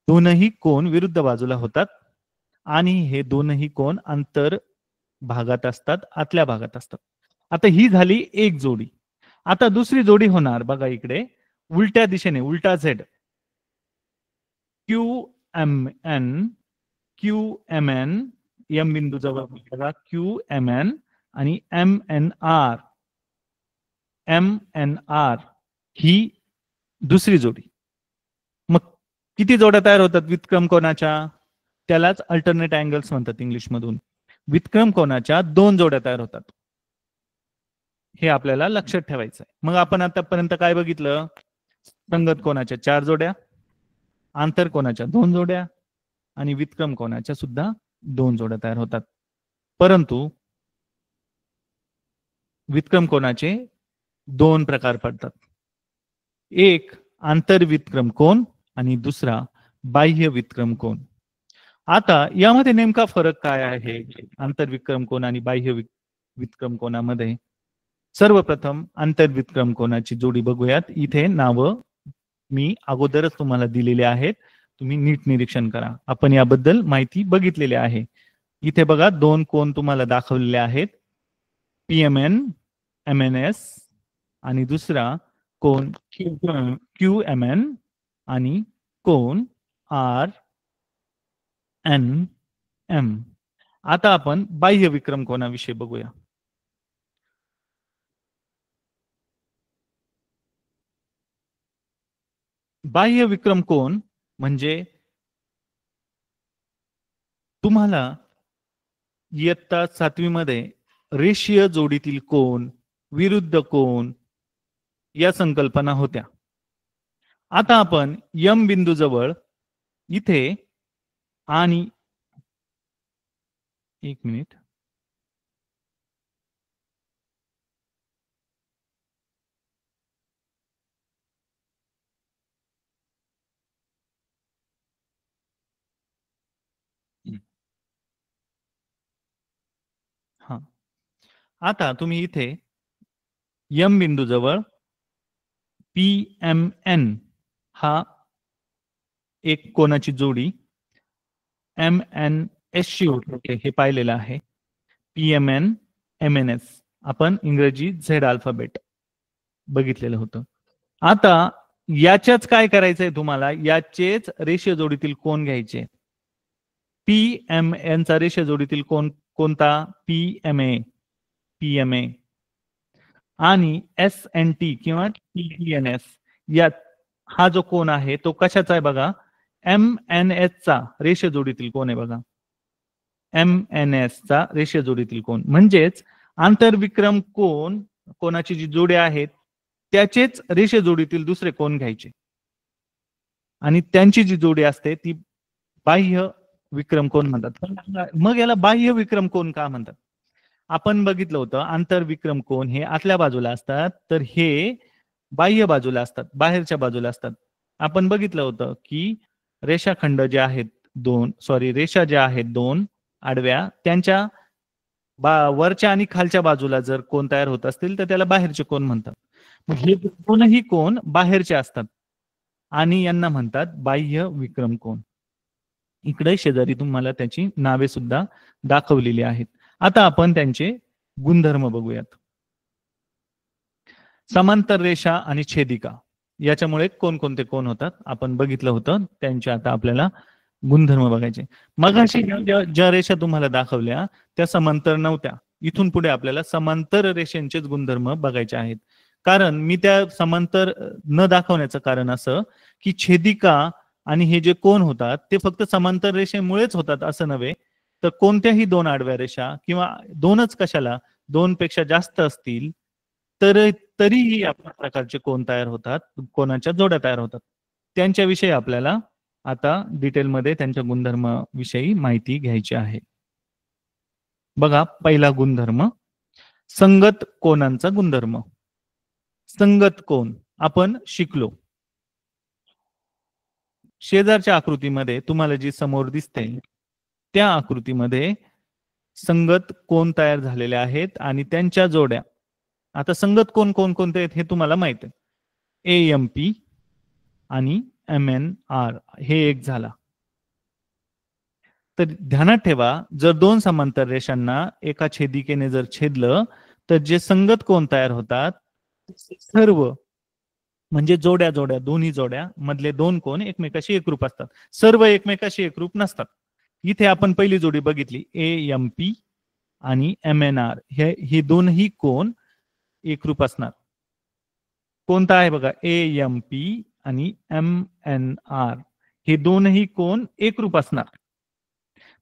दोनही कोन विरुद्ध बाजूला होतात आणि हे दोनही कोन आंतर भागात असतात, आतल्या भागात असतात. आता ही झाली एक जोडी. आता दुसरी जोडी होणार बघा इकडे, उलट्या दिशेने, उलटा झेड. QMN, QMN, एम बिंदू जवळ बघा, QMN आणि MNR, MNR ही दुसरी जोडी. मग किती जोड्या तयार होतात व्युत्क्रम कोनाच्या? त्यालाच अल्टरनेट अँगल्स म्हणतात इंग्लिश मधून. व्युत्क्रम कोनाच्या 2 जोड्या तयार होतात. हे आपल्याला लक्षात ठेवायचं आहे. मग आपण आतापर्यंत काय बघितलं? संगत कोनाच्या 4 जोड्या, आंतर कोनाच्या 2 जोड्या आणि व्युत्क्रम कोनाच्या सुद्धा 2 जोड्या तयार होतात. परंतु व्युत्क्रम कोनाचे 2 प्रकार पडतात. एक आंतरव्युत्क्रम कोन आणि दुसरा बाह्य व्युत्क्रम कोन. आता यामध्ये नेमका फरक काय आहे आंतरविक्रम कोन आणि बाह्य व्युत्क्रम कोनामध्ये? सर्वप्रथम आंतरव्युत्क्रम कोनाची जोडी बघूयात. इथे नावं मी अगोदरच तुम्हाला दिलेले आहेत, तुम्ही नीट निरीक्षण करा. आपण याबद्दल माहिती बघितलेली आहे. इथे बघा 2 कोन तुम्हाला दाखवलेले आहेत, PMN, MNS आणि दुसरा कोन QMN आणि कोन RNM. आता आपण बाह्य विक्रम कोनाविषयी बघूया. बाह्य विक्रम कोन म्हणजे तुम्हाला इयत्ता 7वी मध्ये रेषीय जोडीतील कोन, विरुद्ध कोन या संकल्पना होत्या. आता आपण यम बिंदू जवळ इथे आणि 1 मिनिट, हा, आता तुम्ही इथे यम बिंदू जवळ PMN हा एक कोनाची जोडी MNS शी होते हे पाहिलेलं आहे. PMN, MNS आपण इंग्रजी झेड अल्फाबेट बघितलेलं होतं. आता याच्याच काय करायचंय तुम्हाला? याचेच रेषीय जोडीतील कोन घ्यायचे. PMN चा रेषीय जोडीतील कोन कोणता? PMA आणि SNT किंवा TNS या हा जो कोन आहे तो कशाचा आहे बघा? MNS चा रेषीय जोडीतील कोन आहे बघा. MNS चा रेषीय जोडीतील कोन म्हणजेच आंतरविक्रम कोनाची जी जोडी आहेत त्याचेच रेषीय जोडीतील दुसरे कोन घ्यायचे आणि त्यांची जी जोडी असते ती बाह्य विक्रम कोन म्हणतात. मग याला बाह्य विक्रम कोन का म्हणतात? आपण बघितलं होतं आंतरविक्रम कोन हे आतल्या बाजूला असतात, तर हे बाह्य बाजूला असतात, बाहेरच्या बाजूला असतात. आपण बघितलं होतं की रेषाखंड जे आहेत रेषा ज्या आहेत 2 आडव्या, त्यांच्या वरच्या आणि खालच्या बाजूला जर कोन तयार होत असतील तर त्याला बाहेरचे कोन म्हणतात. मग हे दोनही कोन बाहेरचे असतात आणि यांना म्हणतात बाह्य विक्रम कोन. इकडे शेजारी तुम्हाला त्याची नावे सुद्धा दाखवलेली आहेत. आता आपण त्यांचे गुणधर्म बघूयात. समांतर रेषा आणि छेदिका याच्यामुळे कोणकोणते कोन होतात आपण बघितलं होतं, त्यांचे आता आपल्याला गुणधर्म बघायचे. मगाशी ज्या रेषा तुम्हाला दाखवल्या त्या समांतर नव्हत्या. इथून पुढे आपल्याला समांतर रेषांचेच गुणधर्म बघायचे आहेत. कारण मी त्या समांतर न दाखवण्याचं कारण असं की छेदिका आणि हे जे कोन होतात ते फक्त समांतर रेषेमुळेच होतात असं नव्हे, तर कोणत्याही 2 आडव्या रेषा किंवा 2च कशाला 2 पेक्षा जास्त असतील तर तरीही आपल्या प्रकारचे कोन तयार होतात, कोनाच्या जोड्या तयार होतात. त्यांच्याविषयी आपल्याला आता डिटेलमध्ये त्यांच्या गुणधर्म विषयी माहिती घ्यायची आहे. बघा पहिला गुणधर्म संगत कोनांचा गुणधर्म. संगत कोन आपण शिकलो. शेजारच्या आकृतीमध्ये तुम्हाला जी समोर दिसते त्या आकृतीमध्ये संगत कोन तयार झालेले आहेत आणि त्यांच्या जोड्या. आता संगत कोन कोणते आहेत हे तुम्हाला माहित आहे. AMP आणि MNR हे एक झाला. तर ध्यानात ठेवा, जर दोन समांतर रेषांना एका छेदिकेने जर छेदलं तर जे संगत कोन तयार होतात सर्व म्हणजे जोड्या जोड्या दोन्ही जोड्या मधले दोन कोन एकमेकाशी एकरूप असतात, सर्व एकमेकाशी एकरूप नसतात. इथे आपण पहिली जोडी बघितली AMP आणि MNR, ही दोनही कोन एकरूप असणार. कोणता आहे बघा, AMP आणि MNR हे दोनही कोन एकरूप असणार.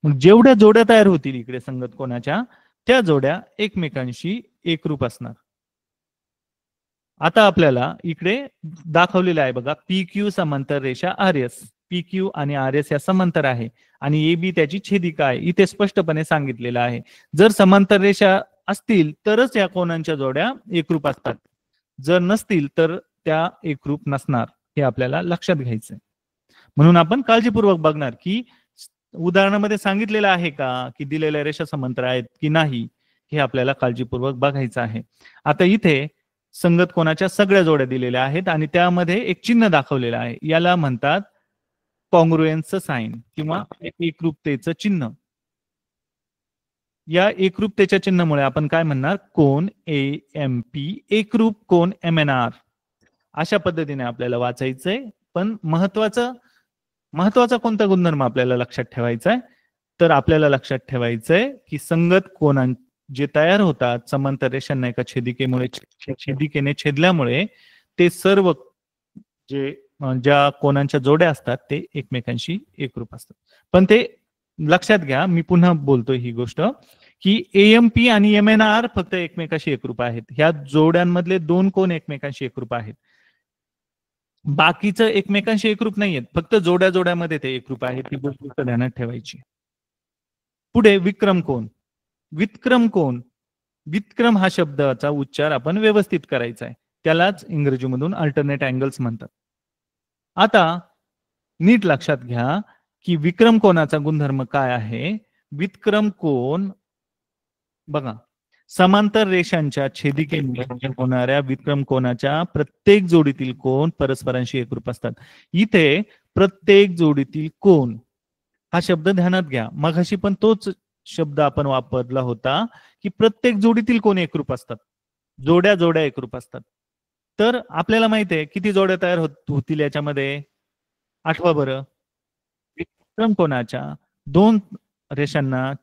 मग जेवढ्या जोड्या तयार होतील इकडे संगत कोनाच्या त्या जोड्या एकमेकांशी एकरूप असणार. आता आपल्याला इकडे दाखवलेलं आहे बघा, PQ समांतर रेषा RS, PQ आणि RS या समांतर आहे आणि AB त्याची छेदिका आहे. इथे स्पष्टपणे सांगितलेलं आहे, जर समांतर रेषा असतील तरच या कोनांच्या जोड्या एकरूप असतात, जर नसतील तर त्या एकरूप नसणार. हे आपल्याला लक्षात घ्यायचंय. म्हणून आपण काळजीपूर्वक बघणार की उदाहरणामध्ये सांगितलेलं आहे का की दिलेल्या रेषा समांतर आहेत की नाही, हे आपल्याला काळजीपूर्वक बघायचं आहे. आता इथे संगत कोनाच्या सगळ्या जोड्या दिलेल्या आहेत आणि त्यामध्ये एक चिन्ह दाखवलेलं आहे, याला म्हणतात कॉंग्रुएन्स साइन किंवा एकरूपतेचं चिन्ह. या एकरूपतेच्या चिन्हामुळे आपण काय म्हणणार, कोन AMP एकरूप कोन MNR, अशा पद्धतीने आपल्याला वाचायचंय. पण महत्वाचा कोणता गुणधर्म आपल्याला लक्षात ठेवायचा आहे, तर आपल्याला लक्षात ठेवायचंय की संगत कोना जे तयार होतात समांतर रेषांना एका छेदिकेने छेदल्यामुळे ते सर्व ज्या कोनांच्या जोड्या असतात ते एकमेकांशी एकरूप असतात. पण ते लक्षात घ्या, मी पुन्हा बोलतोय ही गोष्ट की AMP आणि MNR फक्त एकमेकांशी एकरूप आहेत. ह्या जोड्यांमधले दोन कोन एकमेकांशी एकरूप आहेत, बाकीचं एकमेकांशी एकरूप नाहीयेत, फक्त जोड्या जोड्यामध्ये ते एकरूप आहेत. ही गोष्ट ध्यानात ठेवायची. पुढे विक्रम कोन. विक्रम हा शब्दाचा उच्चार आपण व्यवस्थित करायचा आहे, त्यालाच इंग्रजीमधून अल्टरनेट अँगल्स म्हणतात. आता नीट लक्षात घ्या की विक्रम कोनाचा गुणधर्म काय आहे. विक्रम कोन बघा, समांतर रेषांच्या छेदिकेने होणाऱ्या विक्रम कोनाच्या प्रत्येक जोडीतील कोन परस्परांशी एकरूप असतात. इथे प्रत्येक जोडीतील कोन हा शब्द ध्यानात घ्या, मगाशी पण तोच शब्द आपण वापरला होता की प्रत्येक जोडीतील कोन एकरूप असतात, जोड्या जोड्या एकरूप असतात. तर आपल्याला माहिती आहे किती जोड्या तयार होतील याच्यामध्ये, आठवा बरं. विक्रम कोनाच्या दोन रेषांना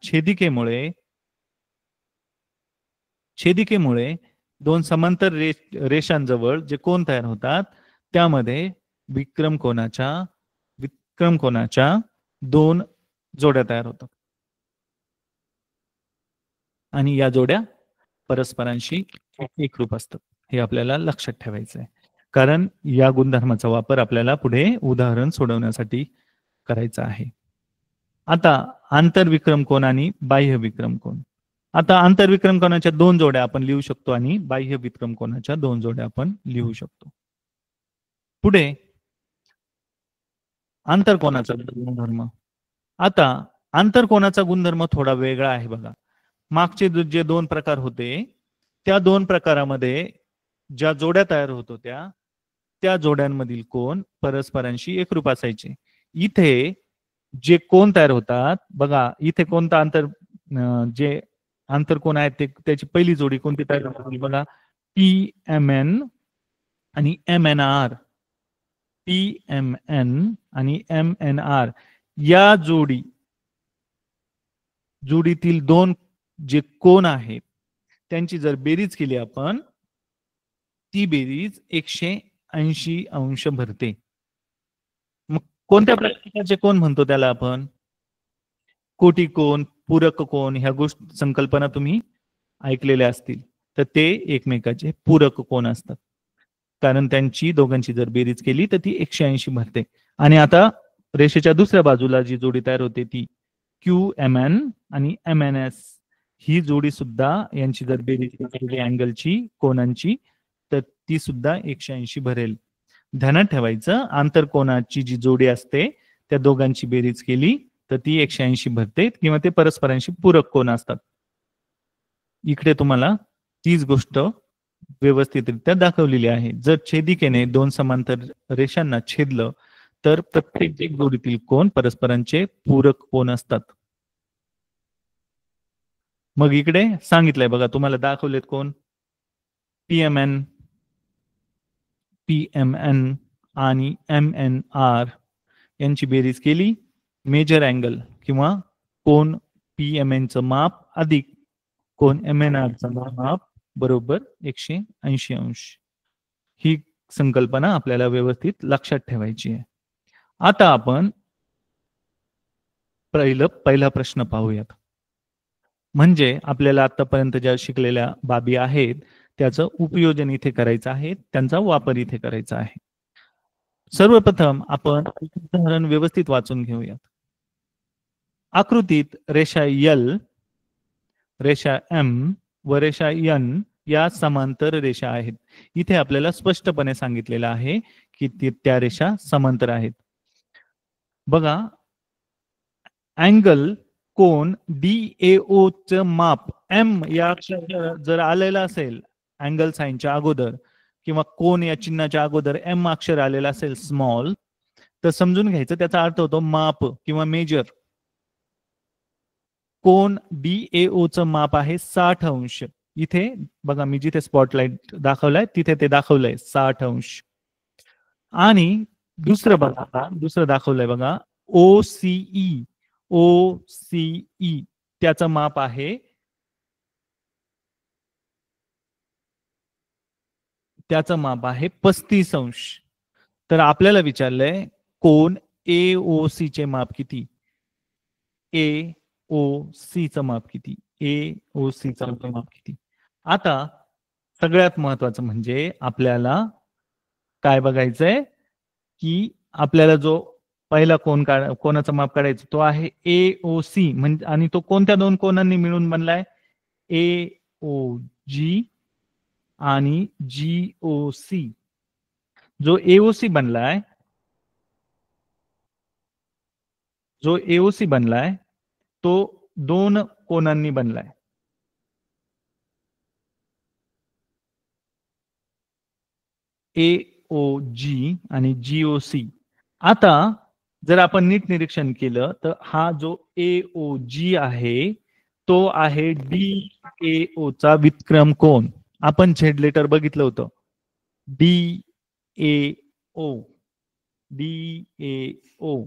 छेदिकेमुळे दोन समांतर रेषांजवळ जे कोन तयार होतात त्यामध्ये विक्रम कोनाच्या दोन जोड्या तयार होतात आणि या जोड्या परस्परांशी एकरूप असतात. हे आपल्याला लक्षात ठेवायचं आहे, कारण या गुणधर्माचा वापर आपल्याला पुढे उदाहरण सोडवण्यासाठी करायचा आहे. आता आंतरविक्रम कोन आणि बाह्य विक्रम कोन. आता आंतरविक्रम कोनाच्या दोन जोड्या आपण लिहू शकतो आणि बाह्य विक्रम कोनाच्या दोन जोड्या आपण लिहू शकतो. पुढे आंतरकोनाचा गुणधर्म. आता आंतरकोनाचा गुणधर्म थोडा वेगळा आहे बघा. मागचे जे दोन प्रकार होते त्या दोन प्रकारामध्ये ज्या जोड्या तयार होत होत्या त्या जोड्यांमधील कोन परस्परांशी एकरूप असायचे. इथे जे कोन तयार होतात बघा, इथे कोणता जे आंतरकोन आहेत ते त्याची पहिली जोडी कोणती तयार होती बघा, PMN आणि MNR. PMN आणि MNR या जोडीतील दोन जे कोन आहेत त्यांची जर बेरीज केली आपण, ती बेरीज 180 अंश भरते. मग कोणत्या प्रकारचे कोन म्हणतो त्याला आपण, कोटी कोन, पूरक कोन, ह्या गोष्टी संकल्पना तुम्ही ऐकलेल्या असतील. तर ते एकमेकाचे पूरक कोन असतात, कारण त्यांची दोघांची जर बेरीज केली तर ती 180 भरते. आणि आता रेषेच्या दुसऱ्या बाजूला जी जोडी तयार होते ती QMN आणि MNS, ही जोडी सुद्धा यांची जर बेरीज केली अँगलची कोनांची तर ती सुद्धा 180 भरेल. ध्यानात ठेवायचं, आंतरकोनाची जी जोडी असते त्या दोघांची बेरीज केली तर ती 180 भरते किंवा ते परस्परांशी पूरक कोन असतात. इकडे तुम्हाला तीच गोष्ट व्यवस्थितरित्या दाखवलेली आहे. जर छेदिकेने दोन समांतर रेषांना छेदलं तर प्रत्येक जोडीतील कोन परस्परांचे पूरक कोन असतात. मग इकडे सांगितलंय बघा, तुम्हाला दाखवलेत कोण, पीएमएन, पीएमएन आणि एमएनआर यांची बेरीज केली, मेजर अँगल किंवा कोण पीएमएनचं माप अधिक कोण एमएनआरचं माप बरोबर 180 अंश. ही संकल्पना आपल्याला व्यवस्थित लक्षात ठेवायची आहे. आता आपण पहिला प्रश्न पाहूयात. म्हणजे आपल्याला आतापर्यंत ज्या शिकलेल्या बाबी आहेत त्याचं उपयोजन इथे करायचं आहे, त्यांचा वापर इथे करायचा आहे. सर्वप्रथम आपण उदाहरण व्यवस्थित वाचून घेऊयात. आकृतीत रेषा एल, रेषा एम व रेषा एन या समांतर रेषा आहेत. इथे आपल्याला स्पष्टपणे सांगितलेलं आहे की त्या रेषा समांतर आहेत. बघा, अँगल कोण DAO च माप एम या जर आलेलं असेल अँगल साइनच्या अगोदर किंवा कोण या चिन्हाच्या अगोदर एम अक्षर आलेला असेल स्मॉल, तर समजून घ्यायचं त्याचा अर्थ होतो माप किंवा मेजर. कोण DAO च माप आहे 60 अंश. इथे बघा, मी जिथे स्पॉटलाइट दाखवलाय तिथे ते दाखवलंय 60 अंश. आणि दुसरं बघा, दुसरं दाखवलंय बघा, OCE, OCE त्याचं माप आहे, त्याचं माप आहे 35 अंश. तर आपल्याला विचारलंय कोण AOC चे माप किती, AOC चं माप किती, AOC चं माप किती. आता सगळ्यात महत्वाचं म्हणजे आपल्याला काय बघायचंय की आपल्याला जो पहिला कोण कोणाचं माप काढायचं तो आहे AOC, म्हणजे आणि तो कोणत्या दोन कोणांनी मिळून बनलाय, AOG आणि GOC. जो AOC बनलाय, जो AOC बनलाय तो दोन कोणांनी बनलाय, AOG आणि GOC. आता जर आपण नीट निरीक्षण केलं तर हा जो AOG आहे तो आहे DAO चा विक्रम कोण. आपण झेड लेटर बघितलं होतं, DAO, DAO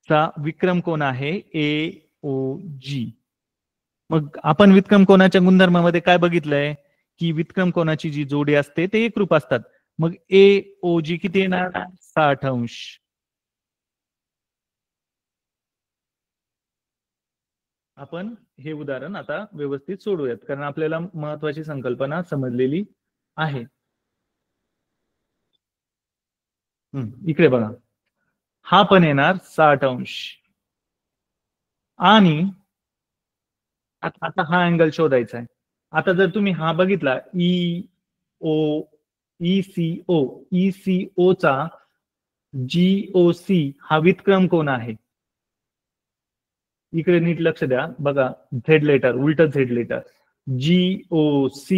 चा विक्रम कोण आहे AOG. मग आपण विक्रम कोणाच्या गुणधर्मामध्ये काय बघितलंय की विक्रम कोणाची जी जोडी असते ते एकरूप असतात. मग AOG किती येणार, 60 अंश. आपण हे उदाहरण आता व्यवस्थित सोडूयात कारण आपल्याला महत्वाची संकल्पना समजलेली आहे. इकडे बघा, हा पण येणार 60 अंश. आणि आता हा अँगल शोधायचा आहे. आता जर तुम्ही हा बघितला ECO चा GOC हा विक्रम कोण आहे. इकडे नीट लक्ष द्या, बघा झेड लेटर, उलट झेड लेटर, GOC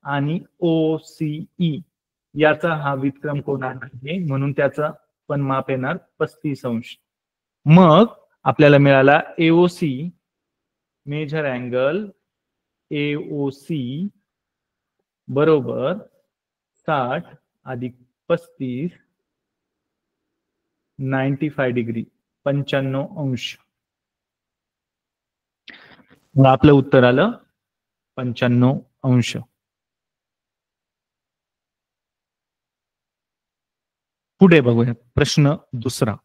आणि OCE याचा हा विक्रम कोण आहे, म्हणून त्याचा पण माप येणार 35 अंश. मग आपल्याला मिळाला AOC, मेजर अँगल AOC बरोबर 60 अधिक 35, 95 डिग्री, 95 अंश. आपलं उत्तर आलं 95 अंश. पुढे बघूया प्रश्न दुसरा.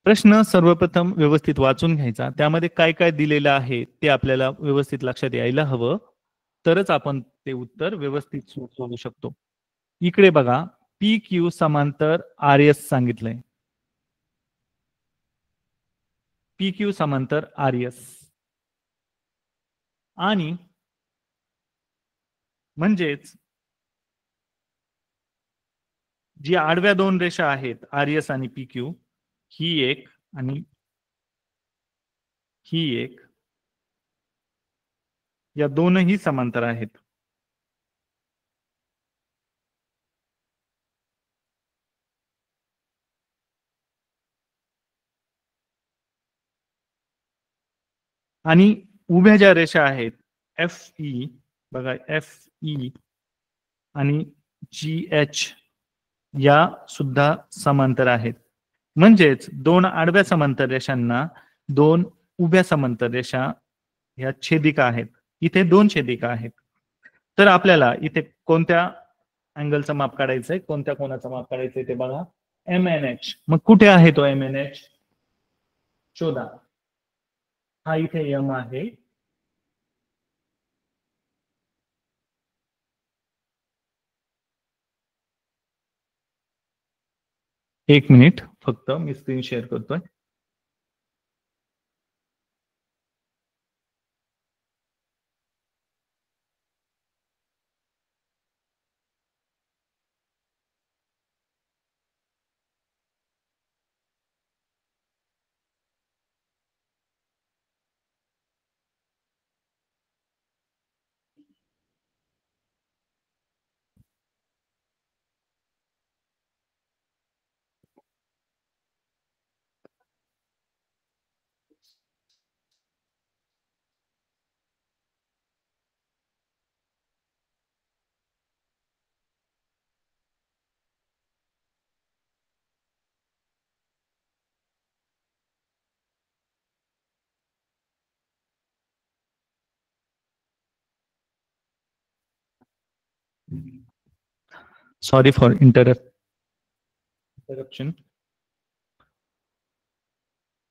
प्रश्न सर्वप्रथम व्यवस्थित वाचून घ्यायचा, त्यामध्ये काय काय दिलेलं आहे ते आपल्याला व्यवस्थित लक्षात यायला हवं, तरच आपण ते उत्तर व्यवस्थित सोडवू शकतो. इकडे बघा, PQ समांतर RS सांगितलंय, PQ समांतर RS. आणि म्हणजेच जी आडव्या दोन रेषा आहेत RS आणि PQ, ही एक आणि ही एक, या दोनही समांतर आहेत. आणि उभ्या ज्या रेषा आहेत एफ ई, बघा एफ ई आणि जी एच या सुद्धा समांतर आहेत. म्हणजेच दोन आडव्या समांतर रेषांना दोन उभ्या समांतर रेषा ह्या छेदिका आहेत. इथे दोन छेदिका आहेत. तर आपल्याला इथे कोणत्या अँगलचं माप काढायचंय, कोणत्या कोणाचं माप काढायचंय ते बघा. MNH. मग कुठे आहे तो MNH? शोधा. हा इथे यम आहे. एक मिनिट फक्त मी स्क्रीन शेअर करतोय. Sorry for interruption.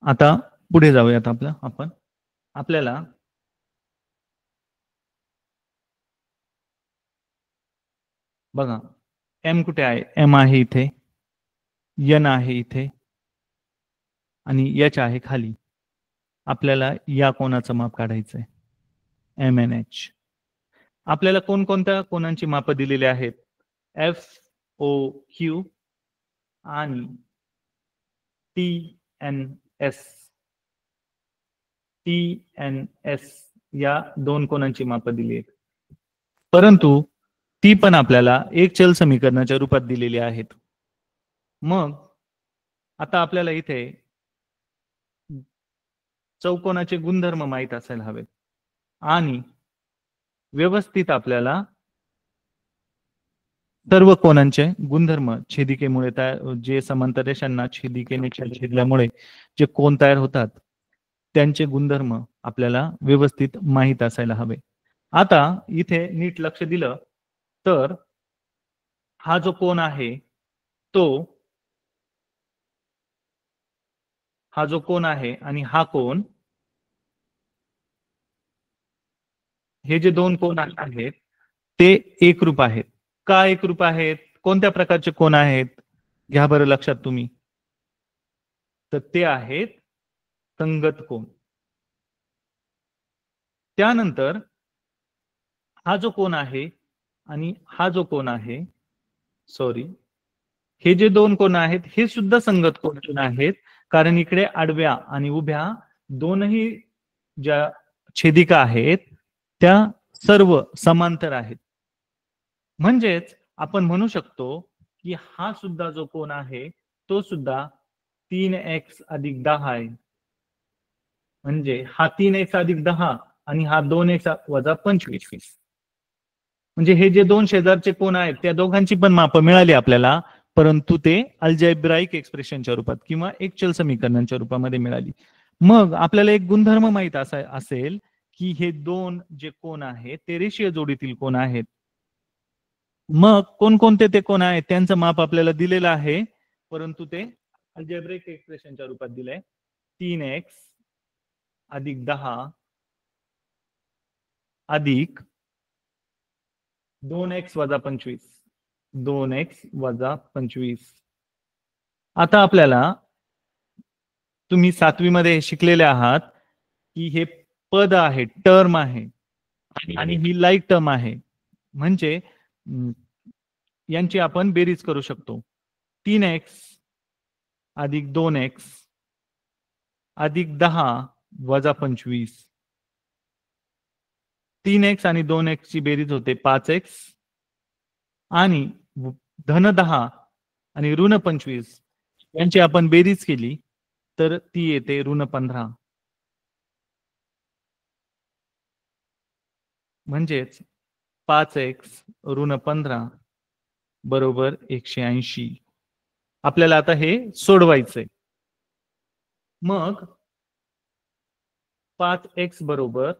आता पुढे जाऊयात आपण. आपल्याला बघा एम कुठे आहे? एम आहे इथे, एन आहे इथे आणि एच आहे खाली. आपल्याला या कोणाचं माप काढायचंय MNH. आपल्याला कोणकोणत्या कोणांची माप दिलेली आहेत? FOQ आणि TNS या दोन कोणांची माप दिली आहेत. परंतु ती पण आपल्याला एक चल समीकरणाच्या रूपात दिलेली आहेत. मग आता आपल्याला इथे चौकोनाचे गुणधर्म माहित असायला हवेत आणि व्यवस्थित आपल्याला सर्व कोणांचे गुणधर्म छेदिकेमुळे जे समांतर रेषांना छेदिकेने छेदल्यामुळे जे कोन तयार होतात त्यांचे गुणधर्म आपल्याला व्यवस्थित माहित असायला हवे. आता इथे नीट लक्ष दिलं तर हा जो कोन आहे हा जो कोन आहे आणि हा कोन, हे जे दोन कोन आहेत ते एकरूप आहेत. का एकरूप आहेत? कोणत्या प्रकारचे कोन आहेत? घ्या बरं लक्षात तुम्ही. तर ते आहेत संगत कोन. त्यानंतर हा जो कोन आहे आणि हा जो कोन आहे, सॉरी, हे जे दोन कोन आहेत हे सुद्धा संगत कोन आहेत, कारण इकडे आडव्या आणि उभ्या दोनही ज्या छेदिका आहेत त्या सर्व समांतर आहेत. म्हणजेच आपण म्हणू शकतो की हा सुद्धा जो कोन आहे तो सुद्धा 3x अधिक 10 आहे. म्हणजे हा 3x अधिक 10 आणि हा 2x वजा 25. म्हणजे हे जे दोन शेजारचे कोन आहेत त्या दोघांची पण माप मिळाली आपल्याला, परंतु ते अल्जेब्राईक एक्सप्रेशनच्या रूपात किंवा एक चल समीकरणांच्या रूपामध्ये मिळाली. मग आपल्याला एक गुणधर्म माहित असेल की हे दोन जे कोन आहेत ते रेषीय जोडीतील कोन आहेत. मग कोणकोणते ते कोन आहेत त्यांचं माप आपल्याला दिलेलं आहे, परंतु ते अल्जेब्रिक एक्सप्रेशनच्या रूपात दिलंय. 3x अधिक 10 अधिक 2x वजा 25. 2x वजा 25. आता आपल्याला, तुम्ही 7वी मध्ये शिकलेले आहात की हे पद आहे, टर्म आहे आणि ही लाईक टर्म आहे. म्हणजे यांची आपण बेरीज करू शकतो. 3x अधिक 2x अधिक 10 वजा 25. 3x आणि 2x ची बेरीज होते 5x आणि धन 10 आणि ऋण 25 यांची आपण बेरीज केली तर ती येते ऋण 15. म्हणजेच 5x ऋण 15 बरोबर 180. आपल्याला आता हे सोडवायचंय. मग 5x बरोबर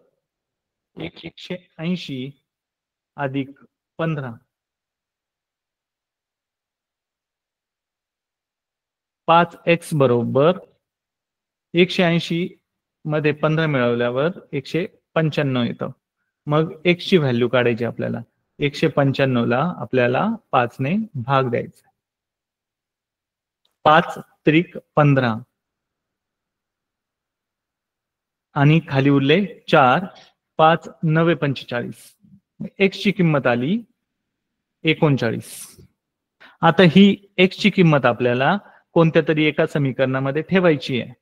180 अधिक 15. 5x बरोबर 180 मध्ये 15 मिळवल्यावर 195 येतं. मग x ची व्हॅल्यू काढायची आपल्याला. 195 ला आपल्याला 5 ने भाग द्यायचा. 5 त्रिक 15 आणि खाली उरले 4. 5 9 45. x ची किंमत आली 39. आता ही x ची किंमत आपल्याला कोणत्या तरी एका समीकरणामध्ये ठेवायची आहे.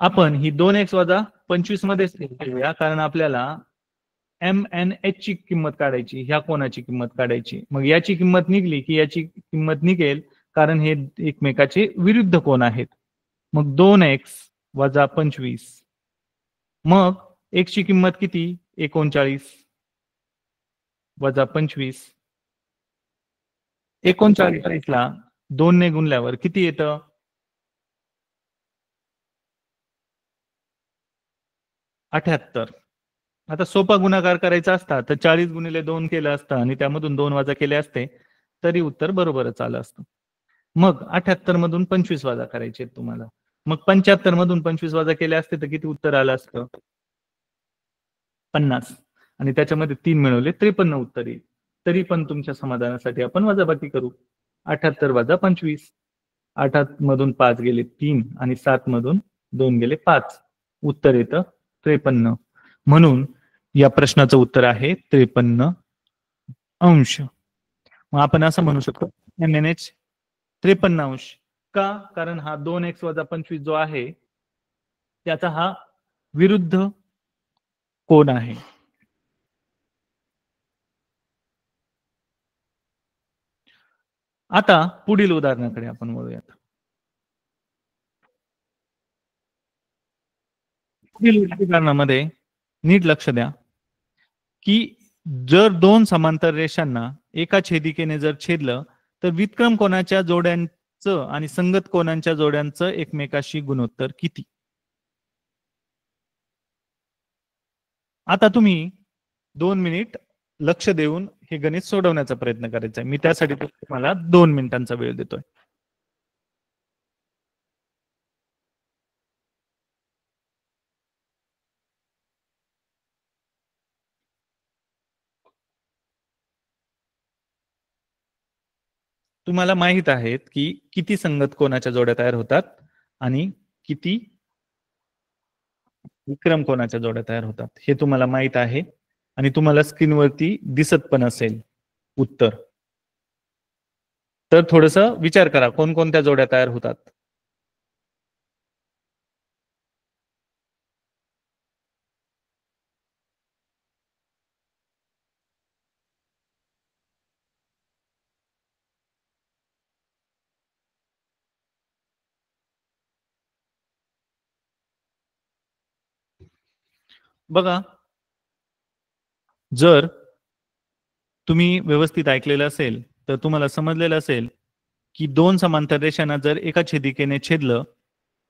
आपण ही 2x वजा 25 मध्येच ठेवूया, कारण आपल्याला MNH ची किंमत काढायची, ह्या कोणाची किंमत काढायची. मग याची किंमत निघली की याची किंमत निघेल, कारण हे एकमेकाचे विरुद्ध कोण आहेत. मग 2x वजा 25. मग x ची किंमत किती? 39 वजा 25. 39 ला 2 ने गुणल्यावर किती येतं? 78. आता सोपा गुणाकार करायचा असता तर 40 गुणिले 2 केलं असतं आणि त्यामधून 2 वजा केले असते तरी उत्तर बरोबरच आलं असतं. मग 78 मधून 25 वजा करायचे तुम्हाला. मग 75 मधून 25 वजा केले असते तर किती उत्तर आलं असतं? 50. आणि त्याच्यामध्ये 3 मिळवले 53 उत्तर येईल. तरी पण तुमच्या समाधानासाठी आपण वजाबाकी करू. 78 वजा 25. 8 मधून 5 गेले 3 आणि 7 मधून 2 गेले 5. उत्तर येतं 53. म्हणून या प्रश्नाचं उत्तर आहे 53 अंश. मग आपण असं म्हणू शकतो MNH 53 अंश. का? कारण हा 2x वजा 25 जो आहे त्याचा हा विरुद्ध कोण आहे. आता पुढील उदाहरणाकडे आपण वळूयात. पुढील उदाहरणामध्ये नीट लक्ष द्या की जर दोन समांतर रेषांना एका छेदिकेने जर छेदलं तर विक्रम कोनाच्या जोड्यांचं आणि संगत कोनांच्या जोड्यांचं एकमेकाशी गुणोत्तर किती? आता तुम्ही 2 मिनिट लक्ष देऊन हे गणित सोडवण्याचा प्रयत्न करायचा आहे. मी त्यासाठी तुम्हाला 2 मिनिटांचा वेळ देतोय. तुम्हाला माहित आहेत की किती संगत कोनाच्या जोड्या तयार होतात आणि किती विक्रम कोनाच्या जोड्या तयार होतात हे तुम्हाला माहित आहे आणि तुम्हाला स्क्रीनवरती दिसत पण असेल उत्तर. तर थोडस विचार करा कोणकोणत्या जोड्या तयार होतात. बघा, जर तुम्ही व्यवस्थित ऐकलेलं असेल तर तुम्हाला समजलेलं असेल की दोन समांतर रेषांना जर एका छेदिकेने छेदलं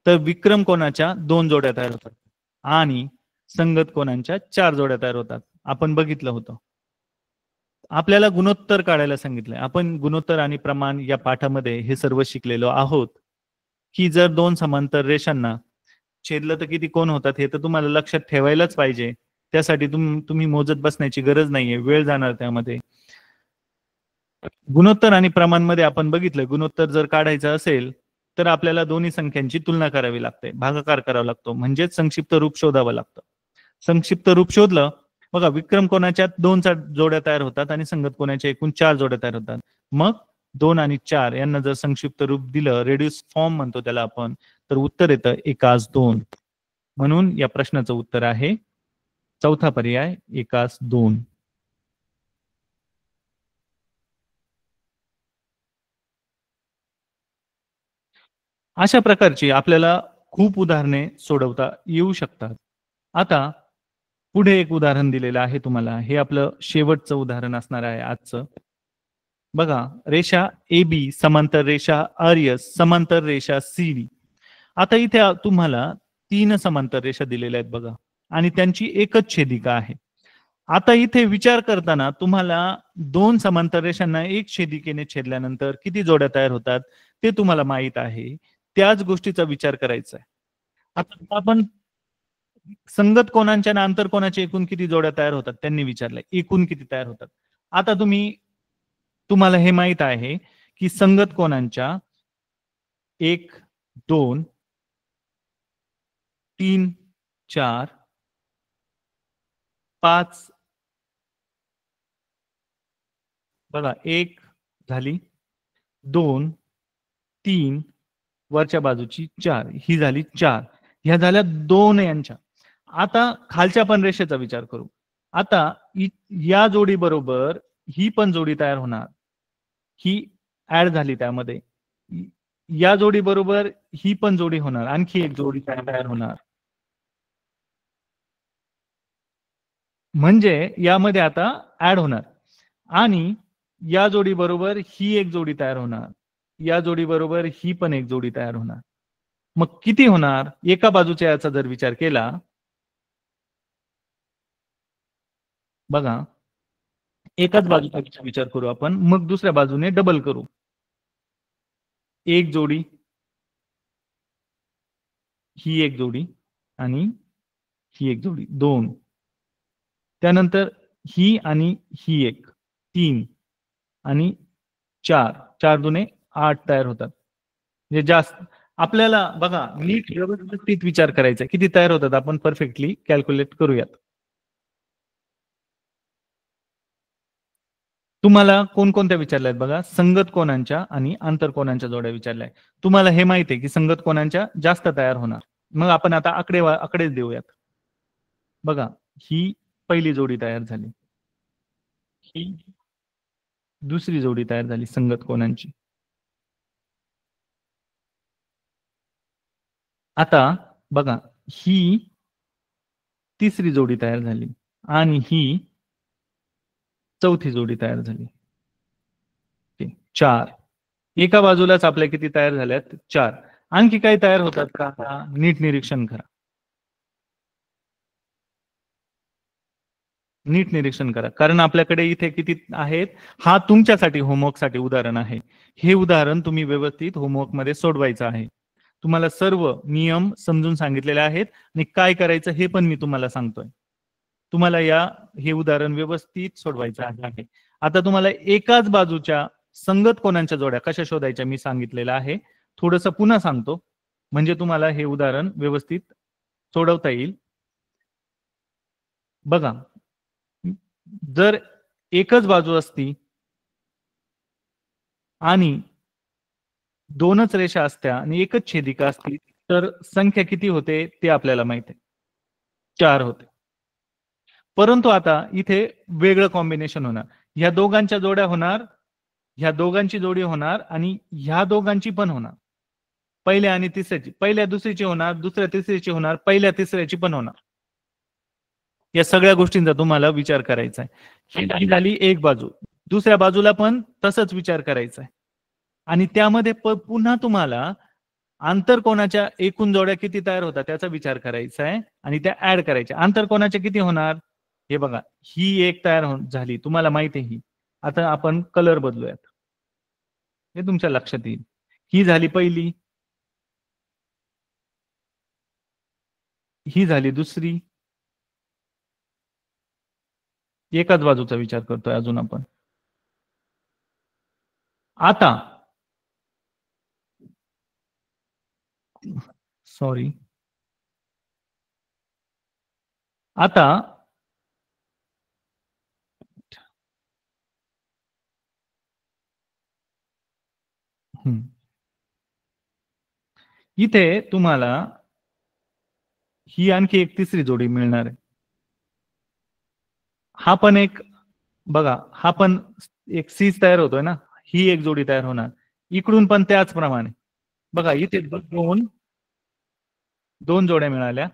तर विक्रम कोनाच्या 2 जोड्या तयार होतात आणि संगत कोनांच्या 4 जोड्या तयार होतात. आपण बघितलं होतं. आपल्याला गुणोत्तर काढायला सांगितलंय. आपण गुणोत्तर आणि प्रमाण या पाठामध्ये हे सर्व शिकलेलो आहोत की जर दोन समांतर रेषांना छेदलं तर किती कोण होतात हे तर तुम्हाला लक्षात ठेवायलाच पाहिजे. त्यासाठी तुम्ही मोजत बसण्याची गरज नाहीये, वेळ जाणार त्यामध्ये. गुणोत्तर आणि प्रमाणमध्ये आपण बघितलं गुणोत्तर जर काढायचं असेल तर आपल्याला दोन्ही संख्यांची तुलना करावी लागते, भागाकार करावा लागतो, म्हणजेच संक्षिप्त रूप शोधावं लागतं. संक्षिप्त रूप शोधलं, बघा विक्रम कोनाच्या 2 जोड्या तयार होतात आणि संगत कोनाच्या एकूण 4 जोड्या तयार होतात. मग 2 आणि 4 यांना जर संक्षिप्त रूप दिलं, रेड्यूस फॉर्म म्हणतो त्याला आपण, तर उत्तर येतं 1:2. म्हणून या प्रश्नाचं उत्तर आहे चौथा पर्याय 1:2. अशा प्रकारची आपल्याला खूप उदाहरणे सोडवता येऊ शकतात. आता पुढे एक उदाहरण दिलेलं आहे तुम्हाला, हे आपलं शेवटचं उदाहरण असणार आहे आजचं. बघा, रेषा ए बी समांतर रेषा आर्यस समांतर रेषा सी डी. आता इथे तुम्हाला 3 समांतर रेषा दिलेल्या आहेत बघा, आणि त्यांची एकच छेदिका आहे. आता इथे विचार करताना तुम्हाला 2 समांतर रेषांना एक छेदिकेने छेदल्यानंतर किती जोड्या तयार होतात ते तुम्हाला माहित आहे. त्याच गोष्टीचा विचार करायचा आहे. आता आपण संगत कोणांच्या आणि आंतरकोनाच्या एकूण किती जोड्या तयार होतात त्यांनी विचारलंय, एकूण किती तयार होतात. आता तुम्हाला हे माहित आहे की संगत कोणांच्या 1 2 3 4 5 बघा, 1 झाली, 2 3 वरच्या बाजूची 4, ही झाली 4, ह्या झाल्या 2 यांच्या. आता खालच्या पण रेषेचा विचार करू. आता या जोडी बरोबर ही पण जोडी तयार होणार, ही ऍड झाली त्यामध्ये. या जोडी बरोबर ही पण जोडी होणार, आणखी एक जोडी तयार होणार. म्हणजे यामध्ये आता ऍड होणार, आणि या जोडी बरोबर ही एक जोडी तयार होणार, या जोडी बरोबर ही पण एक जोडी तयार होणार. मग किती होणार एका बाजूच्या याचा जर विचार केला, बघा एकाच बाजूचा विचार करू आपण, मग दुसऱ्या बाजूने डबल करू. एक जोडी, ही एक जोडी, आणि ही एक जोडी, 2. त्यानंतर ही आणि ही एक, 3 आणि 4, 4 दुने 8 तयार होतात. म्हणजे जास्त आपल्याला बघा नीट व्यवस्थित विचार करायचा, किती तयार होतात आपण परफेक्टली कॅल्क्युलेट करूयात. तुम्हाला कोणकोणत्या विचारल्या आहेत बघा, संगत कोणांच्या आणि आंतरकोनांच्या जोड्या विचारल्या आहेत. तुम्हाला हे माहिती आहे की संगत कोणांच्या जास्त तयार होणार. मग आपण आता आकडेच देऊयात. बघा, ही पहिली जोडी तयार झाली, ही दुसरी जोडी तयार झाली संगत कोणांची. आता बघा, ही तिसरी जोडी तयार झाली, आणि ही चौथी जोडी तयार झाली. 4. एका बाजूलाच आपल्या किती तयार झाल्यात, 4. आणखी काही तयार होतात का, नीट निरीक्षण करा. नीट निरीक्षण करा, कारण आपल्याकडे इथे किती आहेत. हा तुमच्यासाठी होमवर्कसाठी उदाहरण आहे. हे उदाहरण तुम्ही व्यवस्थित होमवर्क मध्ये सोडवायचं आहे. तुम्हाला सर्व नियम समजून सांगितलेले आहेत, आणि काय करायचं हे पण मी तुम्हाला सांगतोय. तुम्हाला हे उदाहरण व्यवस्थित सोडवायचं आहे. आता तुम्हाला एकाच बाजूच्या संगत कोणांच्या जोड्या कशा शोधायच्या मी सांगितलेलं आहे. थोडस पुन्हा सांगतो, म्हणजे तुम्हाला हे उदाहरण व्यवस्थित सोडवता येईल. बघा, जर एकच बाजू असती आणि दोनच रेषा असत्या आणि एकच छेदिका असती, तर संख्या किती होते ते आपल्याला माहित आहे, 4 होते. परंतु आता इथे वेगळं कॉम्बिनेशन होणार. ह्या दोघांच्या जोड्या होणार, ह्या दोघांची जोडी होणार, आणि ह्या दोघांची पण होणार. पहिल्या आणि तिसऱ्याची, पहिल्या दुसरीची होणार, दुसऱ्या तिसरीची होणार, पहिल्या तिसऱ्याची पण होणार. या सगळ्या गोष्टींचा तुम्हाला विचार करायचा आहे. ही झाली एक बाजू, दुसऱ्या बाजूला पण तसंच विचार करायचा आहे. आणि त्यामध्ये पुन्हा तुम्हाला आंतरकोनाच्या एकूण जोड्या किती तयार होतात त्याचा विचार करायचा आहे, आणि त्या ऍड करायच्या. आंतरकोनाच्या किती होणार हे बघा, ही एक तयार झाली, तुम्हाला माहिती आहे ही. आता आपण कलर बदलूयात, हे तुमच्या लक्षात येईल. ही झाली पहिली, ही झाली दुसरी. एकाच बाजूचा विचार करतोय अजून आपण. आता सॉरी, आता इथे तुम्हाला ही आणखी एक तिसरी जोडी मिळणार आहे. हा पण एक बघा, हा पण एक सीज तयार होतोय ना, ही एक जोडी तयार होणार. इकडून पण त्याचप्रमाणे बघा, इथे दोन जोड्या मिळाल्या,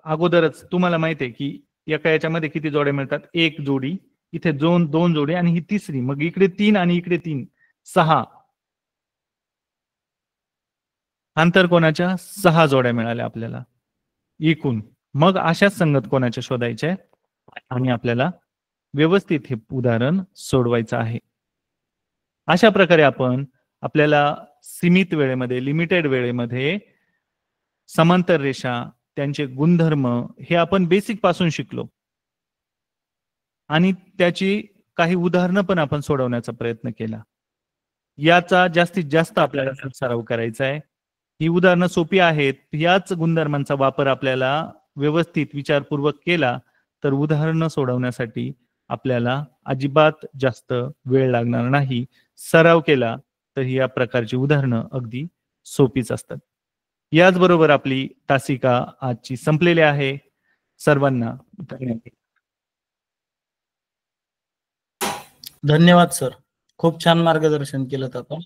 अगोदरच तुम्हाला माहिती आहे की एका याच्यामध्ये किती जोड्या मिळतात, एक जोडी, इथे दोन जोडी आणि ही तिसरी, मग इकडे 3 आणि इकडे 3, 6. आंतरकोनाच्या 6 जोड्या मिळाल्या आपल्याला एकूण. मग अशाच संगत कोणाच्या शोधायच्या आणि आपल्याला व्यवस्थित हे उदाहरण सोडवायचं आहे. अशा प्रकारे आपण आपल्याला सीमित वेळेमध्ये, लिमिटेड वेळेमध्ये समांतर रेषा, त्यांचे गुणधर्म हे आपण बेसिक पासून शिकलो आणि त्याची काही उदाहरणं पण आपण सोडवण्याचा प्रयत्न केला. याचा जास्तीत जास्त आपल्याला सराव करायचा आहे. ही उदाहरणं सोपी आहेत. याच गुणधर्मांचा वापर आपल्याला व्यवस्थित विचारपूर्वक केला तर उदाहरणं सोडवण्यासाठी आपल्याला अजिबात जास्त वेळ लागणार नाही. सराव केला तर या प्रकारची उदाहरणं अगदी सोपीच असतात. याचबरोबर आपली तासिका आजची संपलेली आहे. सर्वांना धन्यवाद. धन्यवाद सर, खूप छान मार्गदर्शन केलं आपण.